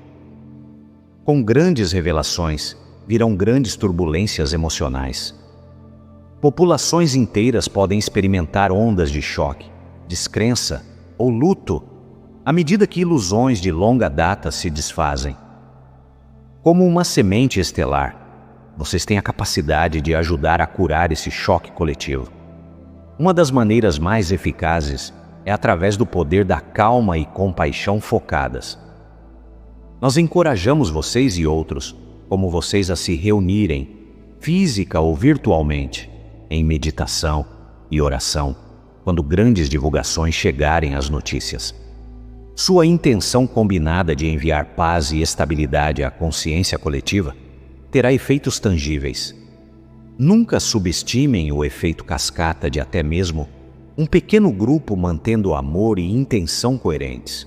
Com grandes revelações, virão grandes turbulências emocionais. Populações inteiras podem experimentar ondas de choque, descrença ou luto à medida que ilusões de longa data se desfazem. Como uma semente estelar, vocês têm a capacidade de ajudar a curar esse choque coletivo. Uma das maneiras mais eficazes é através do poder da calma e compaixão focadas. Nós encorajamos vocês e outros, como vocês, a se reunirem, física ou virtualmente, em meditação e oração, quando grandes divulgações chegarem às notícias. Sua intenção combinada de enviar paz e estabilidade à consciência coletiva terá efeitos tangíveis. Nunca subestimem o efeito cascata de até mesmo um pequeno grupo mantendo amor e intenção coerentes.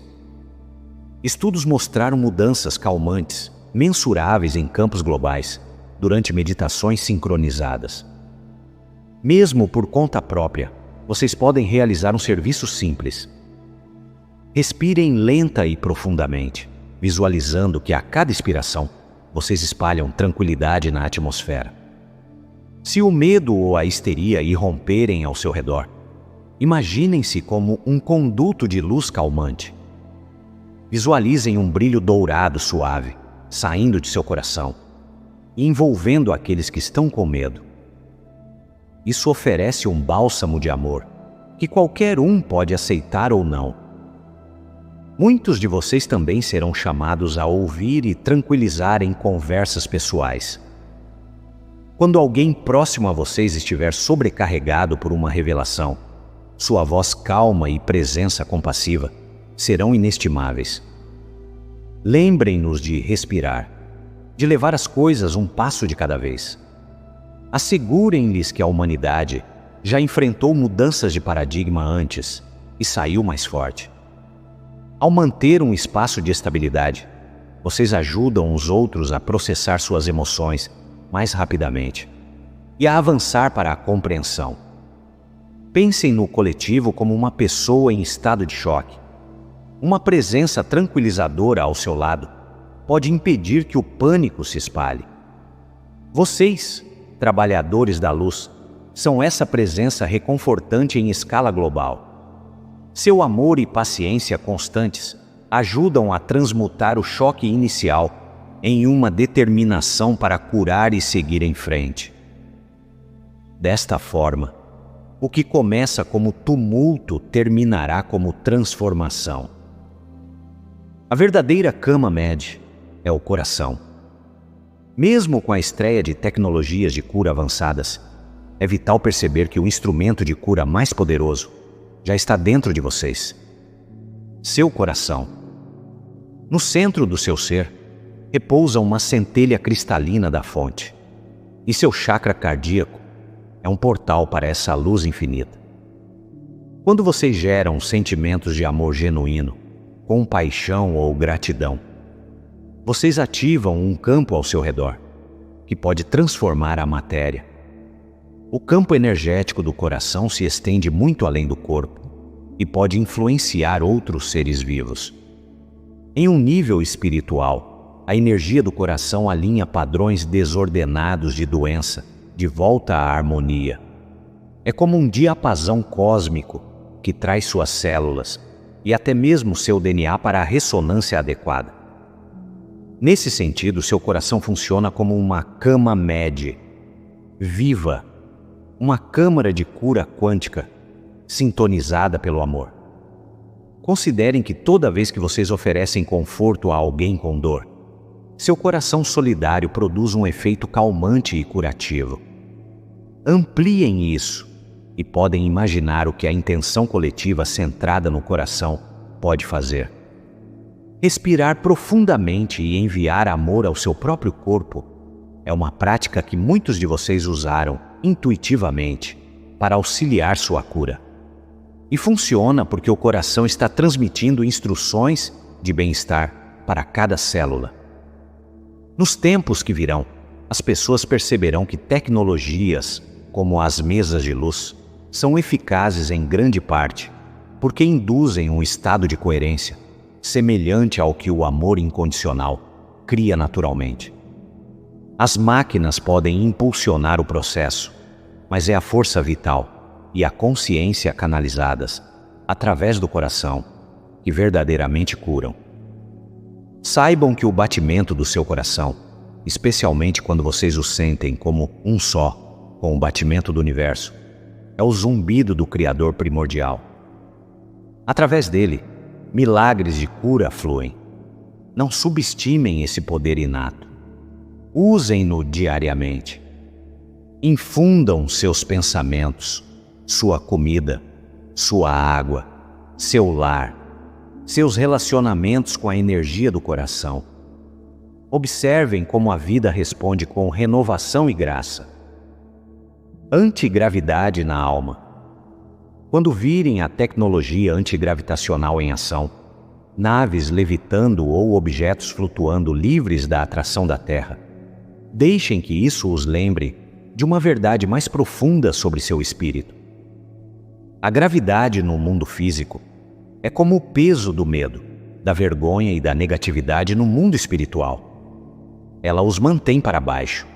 Estudos mostraram mudanças calmantes, mensuráveis em campos globais, durante meditações sincronizadas. Mesmo por conta própria, vocês podem realizar um serviço simples. Respirem lenta e profundamente, visualizando que a cada expiração, vocês espalham tranquilidade na atmosfera. Se o medo ou a histeria irromperem ao seu redor, imaginem-se como um conduto de luz calmante. Visualizem um brilho dourado suave, saindo de seu coração e envolvendo aqueles que estão com medo. Isso oferece um bálsamo de amor, que qualquer um pode aceitar ou não. Muitos de vocês também serão chamados a ouvir e tranquilizar em conversas pessoais. Quando alguém próximo a vocês estiver sobrecarregado por uma revelação, sua voz calma e presença compassiva serão inestimáveis. Lembrem-nos de respirar, de levar as coisas um passo de cada vez. Assegurem-lhes que a humanidade já enfrentou mudanças de paradigma antes e saiu mais forte. Ao manter um espaço de estabilidade, vocês ajudam os outros a processar suas emoções mais rapidamente e a avançar para a compreensão. Pensem no coletivo como uma pessoa em estado de choque. Uma presença tranquilizadora ao seu lado pode impedir que o pânico se espalhe. Vocês, trabalhadores da luz, são essa presença reconfortante em escala global. Seu amor e paciência constantes ajudam a transmutar o choque inicial em uma determinação para curar e seguir em frente. Desta forma, o que começa como tumulto terminará como transformação. A verdadeira cama med é o coração. Mesmo com a estreia de tecnologias de cura avançadas, é vital perceber que o instrumento de cura mais poderoso já está dentro de vocês. Seu coração. No centro do seu ser, repousa uma centelha cristalina da fonte, e seu chakra cardíaco é um portal para essa luz infinita. Quando vocês geram sentimentos de amor genuíno, compaixão ou gratidão, vocês ativam um campo ao seu redor, que pode transformar a matéria. O campo energético do coração se estende muito além do corpo e pode influenciar outros seres vivos. Em um nível espiritual, a energia do coração alinha padrões desordenados de doença de volta à harmonia. É como um diapasão cósmico que traz suas células e até mesmo seu DNA para a ressonância adequada. Nesse sentido, seu coração funciona como uma cama med, viva, uma câmara de cura quântica, sintonizada pelo amor. Considerem que toda vez que vocês oferecem conforto a alguém com dor, seu coração solidário produz um efeito calmante e curativo. Ampliem isso e podem imaginar o que a intenção coletiva centrada no coração pode fazer. Respirar profundamente e enviar amor ao seu próprio corpo é uma prática que muitos de vocês usaram intuitivamente para auxiliar sua cura. E funciona porque o coração está transmitindo instruções de bem-estar para cada célula. Nos tempos que virão, as pessoas perceberão que tecnologias, como as mesas de luz, são eficazes em grande parte porque induzem um estado de coerência, semelhante ao que o amor incondicional cria naturalmente. As máquinas podem impulsionar o processo, mas é a força vital e a consciência canalizadas através do coração que verdadeiramente curam. Saibam que o batimento do seu coração, especialmente quando vocês o sentem como um só com o batimento do universo, é o zumbido do Criador primordial. Através dele, milagres de cura fluem. Não subestimem esse poder inato. Usem-no diariamente. Infundam seus pensamentos, sua comida, sua água, seu lar, seus relacionamentos com a energia do coração. Observem como a vida responde com renovação e graça. Antigravidade na alma. Quando virem a tecnologia antigravitacional em ação, naves levitando ou objetos flutuando livres da atração da Terra, deixem que isso os lembre de uma verdade mais profunda sobre seu espírito. A gravidade no mundo físico é como o peso do medo, da vergonha e da negatividade no mundo espiritual. Ela os mantém para baixo.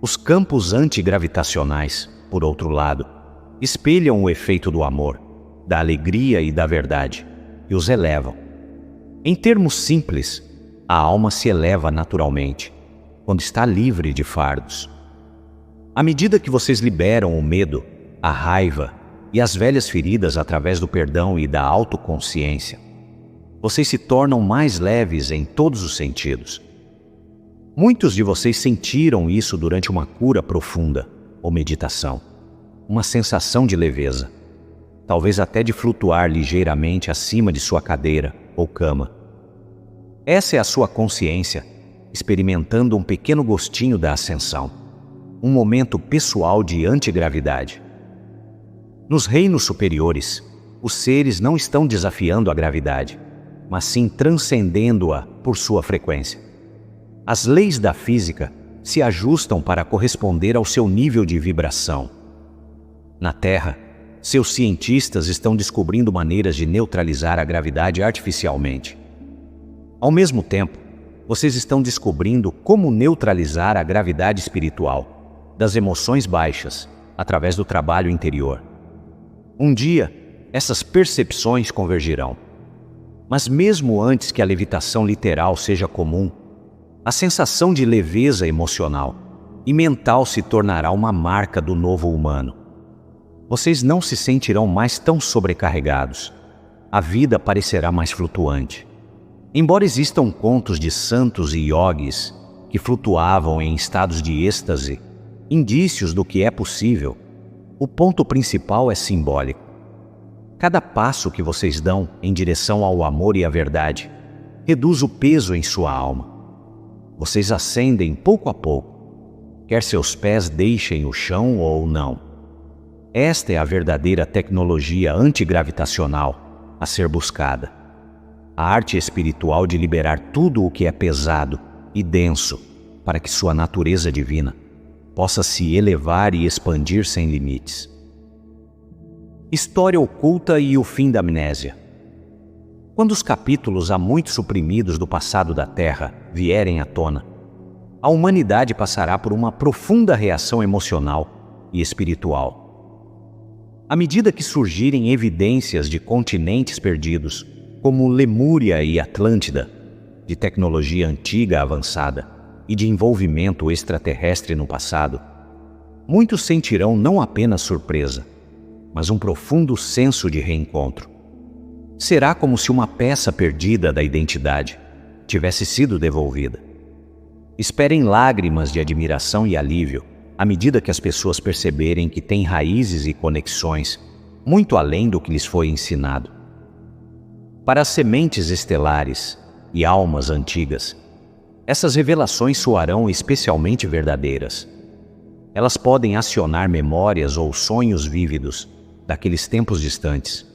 Os campos antigravitacionais, por outro lado, espelham o efeito do amor, da alegria e da verdade, e os elevam. Em termos simples, a alma se eleva naturalmente, quando está livre de fardos. À medida que vocês liberam o medo, a raiva e as velhas feridas através do perdão e da autoconsciência, vocês se tornam mais leves em todos os sentidos. Muitos de vocês sentiram isso durante uma cura profunda ou meditação, uma sensação de leveza, talvez até de flutuar ligeiramente acima de sua cadeira ou cama. Essa é a sua consciência experimentando um pequeno gostinho da ascensão, um momento pessoal de antigravidade. Nos reinos superiores, os seres não estão desafiando a gravidade, mas sim transcendendo-a por sua frequência. As leis da física se ajustam para corresponder ao seu nível de vibração. Na Terra, seus cientistas estão descobrindo maneiras de neutralizar a gravidade artificialmente. Ao mesmo tempo, vocês estão descobrindo como neutralizar a gravidade espiritual das emoções baixas através do trabalho interior. Um dia, essas percepções convergirão. Mas mesmo antes que a levitação literal seja comum, a sensação de leveza emocional e mental se tornará uma marca do novo humano. Vocês não se sentirão mais tão sobrecarregados. A vida parecerá mais flutuante. Embora existam contos de santos e yogis que flutuavam em estados de êxtase, indícios do que é possível, o ponto principal é simbólico. Cada passo que vocês dão em direção ao amor e à verdade reduz o peso em sua alma. Vocês ascendem pouco a pouco, quer seus pés deixem o chão ou não. Esta é a verdadeira tecnologia antigravitacional a ser buscada. A arte espiritual de liberar tudo o que é pesado e denso para que sua natureza divina possa se elevar e expandir sem limites. História oculta e o fim da amnésia. Quando os capítulos há muito suprimidos do passado da Terra vierem à tona, a humanidade passará por uma profunda reação emocional e espiritual. À medida que surgirem evidências de continentes perdidos, como Lemúria e Atlântida, de tecnologia antiga avançada e de envolvimento extraterrestre no passado, muitos sentirão não apenas surpresa, mas um profundo senso de reencontro. Será como se uma peça perdida da identidade tivesse sido devolvida. Esperem lágrimas de admiração e alívio à medida que as pessoas perceberem que têm raízes e conexões muito além do que lhes foi ensinado. Para as sementes estelares e almas antigas, essas revelações soarão especialmente verdadeiras. Elas podem acionar memórias ou sonhos vívidos daqueles tempos distantes,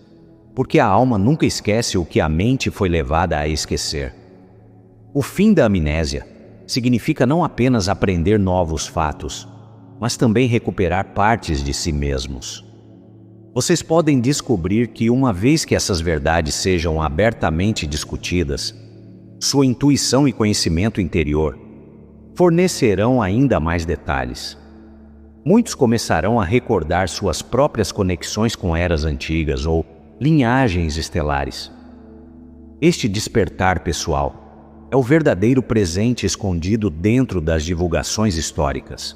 porque a alma nunca esquece o que a mente foi levada a esquecer. O fim da amnésia significa não apenas aprender novos fatos, mas também recuperar partes de si mesmos. Vocês podem descobrir que, uma vez que essas verdades sejam abertamente discutidas, sua intuição e conhecimento interior fornecerão ainda mais detalhes. Muitos começarão a recordar suas próprias conexões com eras antigas ou linhagens estelares. Este despertar pessoal é o verdadeiro presente escondido dentro das divulgações históricas.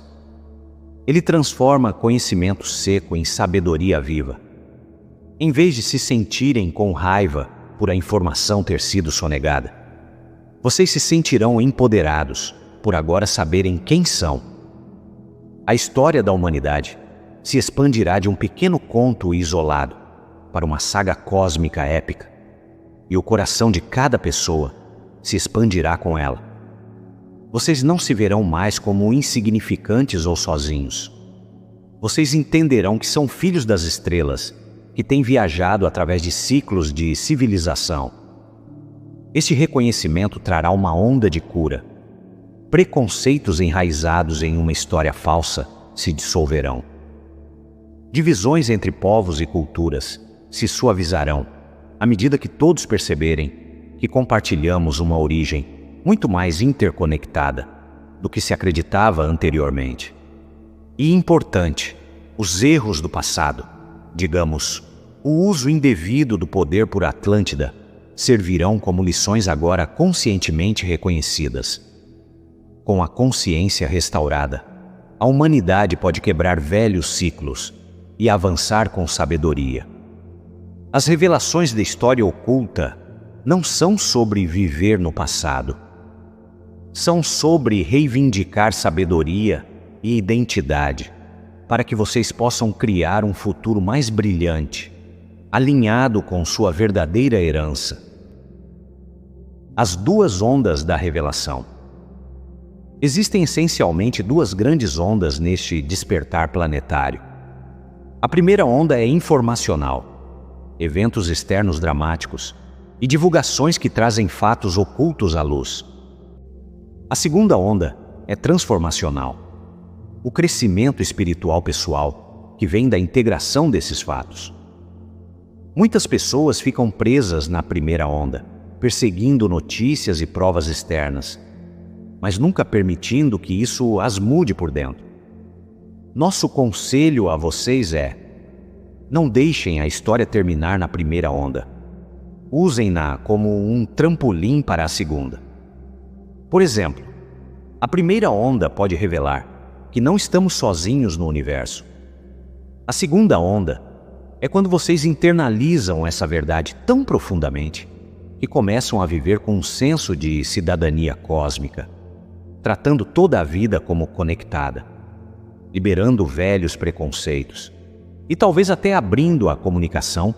Ele transforma conhecimento seco em sabedoria viva. Em vez de se sentirem com raiva por a informação ter sido sonegada, vocês se sentirão empoderados por agora saberem quem são. A história da humanidade se expandirá de um pequeno conto isolado para uma saga cósmica épica, e o coração de cada pessoa se expandirá com ela. Vocês não se verão mais como insignificantes ou sozinhos. Vocês entenderão que são filhos das estrelas, que têm viajado através de ciclos de civilização. Este reconhecimento trará uma onda de cura. Preconceitos enraizados em uma história falsa se dissolverão. Divisões entre povos e culturas se suavizarão à medida que todos perceberem que compartilhamos uma origem muito mais interconectada do que se acreditava anteriormente. E importante, os erros do passado, digamos, o uso indevido do poder por Atlântida, servirão como lições agora conscientemente reconhecidas. Com a consciência restaurada, a humanidade pode quebrar velhos ciclos e avançar com sabedoria. As revelações da história oculta não são sobre viver no passado. São sobre reivindicar sabedoria e identidade, para que vocês possam criar um futuro mais brilhante, alinhado com sua verdadeira herança. As duas ondas da revelação. Existem essencialmente duas grandes ondas neste despertar planetário. A primeira onda é informacional, eventos externos dramáticos e divulgações que trazem fatos ocultos à luz. A segunda onda é transformacional, o crescimento espiritual pessoal que vem da integração desses fatos. Muitas pessoas ficam presas na primeira onda, perseguindo notícias e provas externas, mas nunca permitindo que isso as mude por dentro. Nosso conselho a vocês é: não deixem a história terminar na primeira onda. Usem-na como um trampolim para a segunda. Por exemplo, a primeira onda pode revelar que não estamos sozinhos no universo. A segunda onda é quando vocês internalizam essa verdade tão profundamente que começam a viver com um senso de cidadania cósmica, tratando toda a vida como conectada, liberando velhos preconceitos e talvez até abrindo a comunicação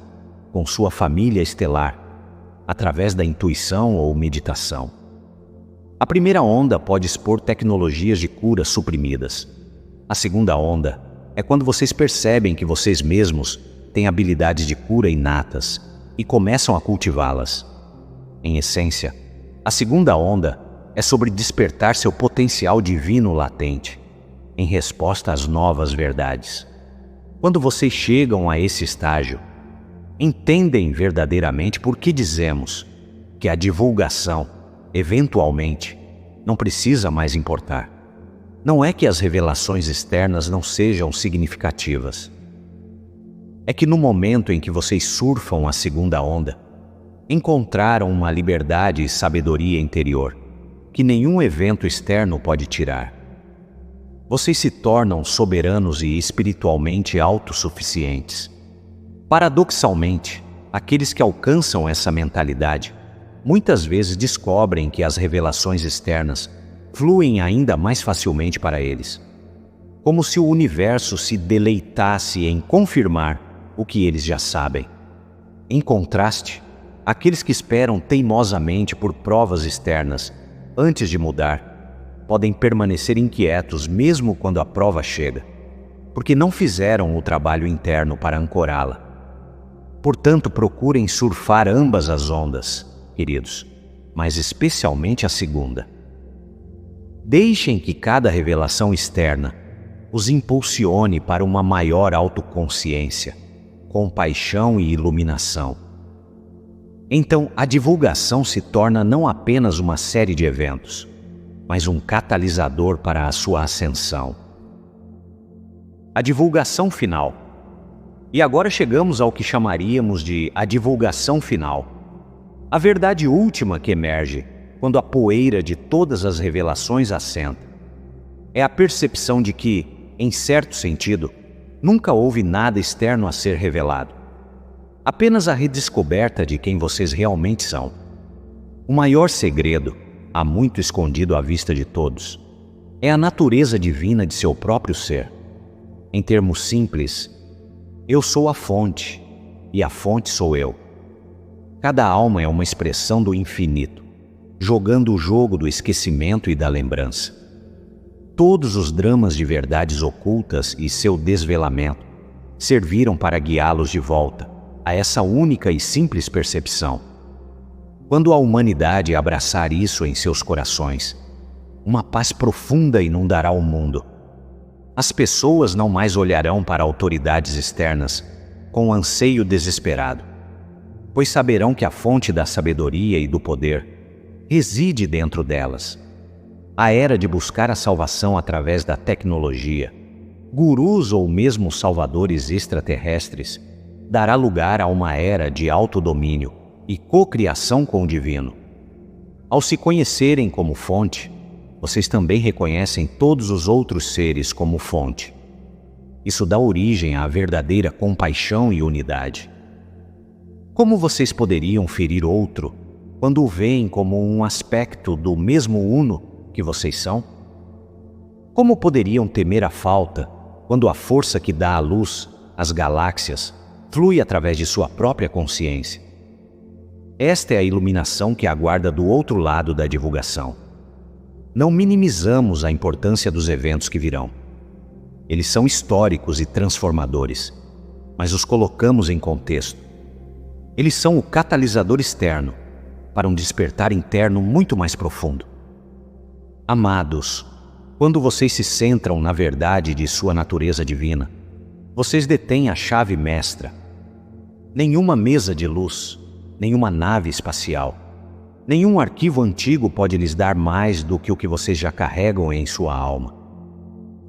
com sua família estelar, através da intuição ou meditação. A primeira onda pode expor tecnologias de cura suprimidas. A segunda onda é quando vocês percebem que vocês mesmos têm habilidades de cura inatas e começam a cultivá-las. Em essência, a segunda onda é sobre despertar seu potencial divino latente, em resposta às novas verdades. Quando vocês chegam a esse estágio, entendem verdadeiramente por que dizemos que a divulgação, eventualmente, não precisa mais importar. Não é que as revelações externas não sejam significativas. É que no momento em que vocês surfam a segunda onda, encontraram uma liberdade e sabedoria interior que nenhum evento externo pode tirar. Vocês se tornam soberanos e espiritualmente autossuficientes. Paradoxalmente, aqueles que alcançam essa mentalidade muitas vezes descobrem que as revelações externas fluem ainda mais facilmente para eles, como se o universo se deleitasse em confirmar o que eles já sabem. Em contraste, aqueles que esperam teimosamente por provas externas antes de mudar podem permanecer inquietos mesmo quando a prova chega, porque não fizeram o trabalho interno para ancorá-la. Portanto, procurem surfar ambas as ondas, queridos, mas especialmente a segunda. Deixem que cada revelação externa os impulsione para uma maior autoconsciência compaixão e iluminação. Então, a divulgação se torna não apenas uma série de eventos, mas um catalisador para a sua ascensão. A divulgação final. E agora chegamos ao que chamaríamos de a divulgação final. A verdade última que emerge quando a poeira de todas as revelações assenta. É a percepção de que, em certo sentido, nunca houve nada externo a ser revelado. Apenas a redescoberta de quem vocês realmente são. O maior segredo, há muito escondido à vista de todos, é a natureza divina de seu próprio ser. Em termos simples, eu sou a fonte, e a fonte sou eu. Cada alma é uma expressão do infinito, jogando o jogo do esquecimento e da lembrança. Todos os dramas de verdades ocultas e seu desvelamento serviram para guiá-los de volta a essa única e simples percepção. Quando a humanidade abraçar isso em seus corações, uma paz profunda inundará o mundo. As pessoas não mais olharão para autoridades externas com anseio desesperado, pois saberão que a fonte da sabedoria e do poder reside dentro delas. A era de buscar a salvação através da tecnologia, gurus ou mesmo salvadores extraterrestres, dará lugar a uma era de autodomínio e cocriação com o divino. Ao se conhecerem como fonte, vocês também reconhecem todos os outros seres como fonte. Isso dá origem à verdadeira compaixão e unidade. Como vocês poderiam ferir outro quando o veem como um aspecto do mesmo uno que vocês são? Como poderiam temer a falta quando a força que dá à luz, as galáxias, flui através de sua própria consciência? Esta é a iluminação que aguarda do outro lado da divulgação. Não minimizamos a importância dos eventos que virão. Eles são históricos e transformadores, mas os colocamos em contexto. Eles são o catalisador externo para um despertar interno muito mais profundo. Amados, quando vocês se centram na verdade de sua natureza divina, vocês detêm a chave mestra. Nenhuma mesa de luz, nenhuma nave espacial, nenhum arquivo antigo pode lhes dar mais do que o que vocês já carregam em sua alma.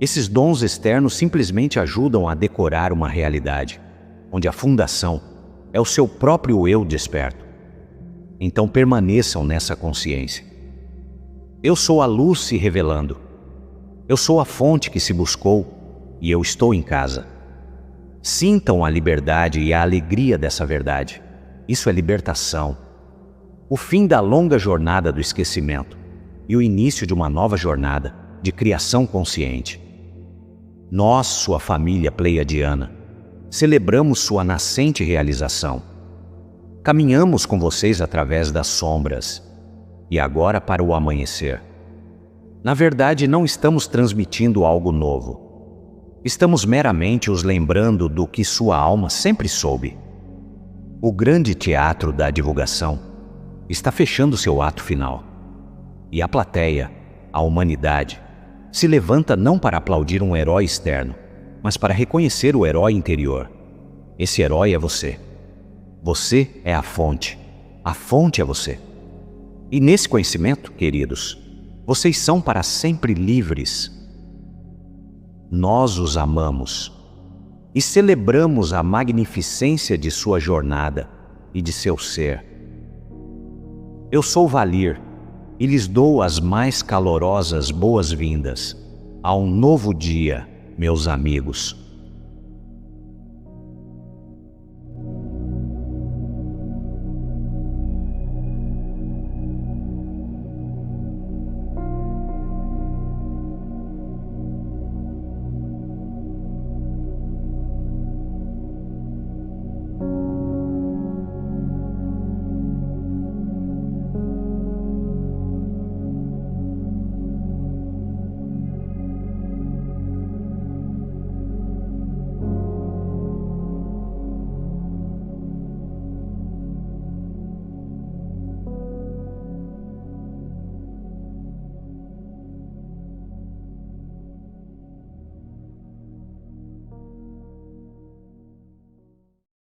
Esses dons externos simplesmente ajudam a decorar uma realidade, onde a fundação é o seu próprio eu desperto. Então permaneçam nessa consciência. Eu sou a luz se revelando. Eu sou a fonte que se buscou e eu estou em casa. Sintam a liberdade e a alegria dessa verdade. Isso é libertação. O fim da longa jornada do esquecimento e o início de uma nova jornada de criação consciente. Nós, sua família pleiadiana, celebramos sua nascente realização. Caminhamos com vocês através das sombras e agora para o amanhecer. Na verdade, não estamos transmitindo algo novo. Estamos meramente os lembrando do que sua alma sempre soube. O grande teatro da divulgação está fechando seu ato final. E a plateia, a humanidade, se levanta não para aplaudir um herói externo, mas para reconhecer o herói interior. Esse herói é você. Você é a fonte é você. E nesse conhecimento, queridos, vocês são para sempre livres. Nós os amamos e celebramos a magnificência de sua jornada e de seu ser. Eu sou Valir e lhes dou as mais calorosas boas-vindas a um novo dia, meus amigos.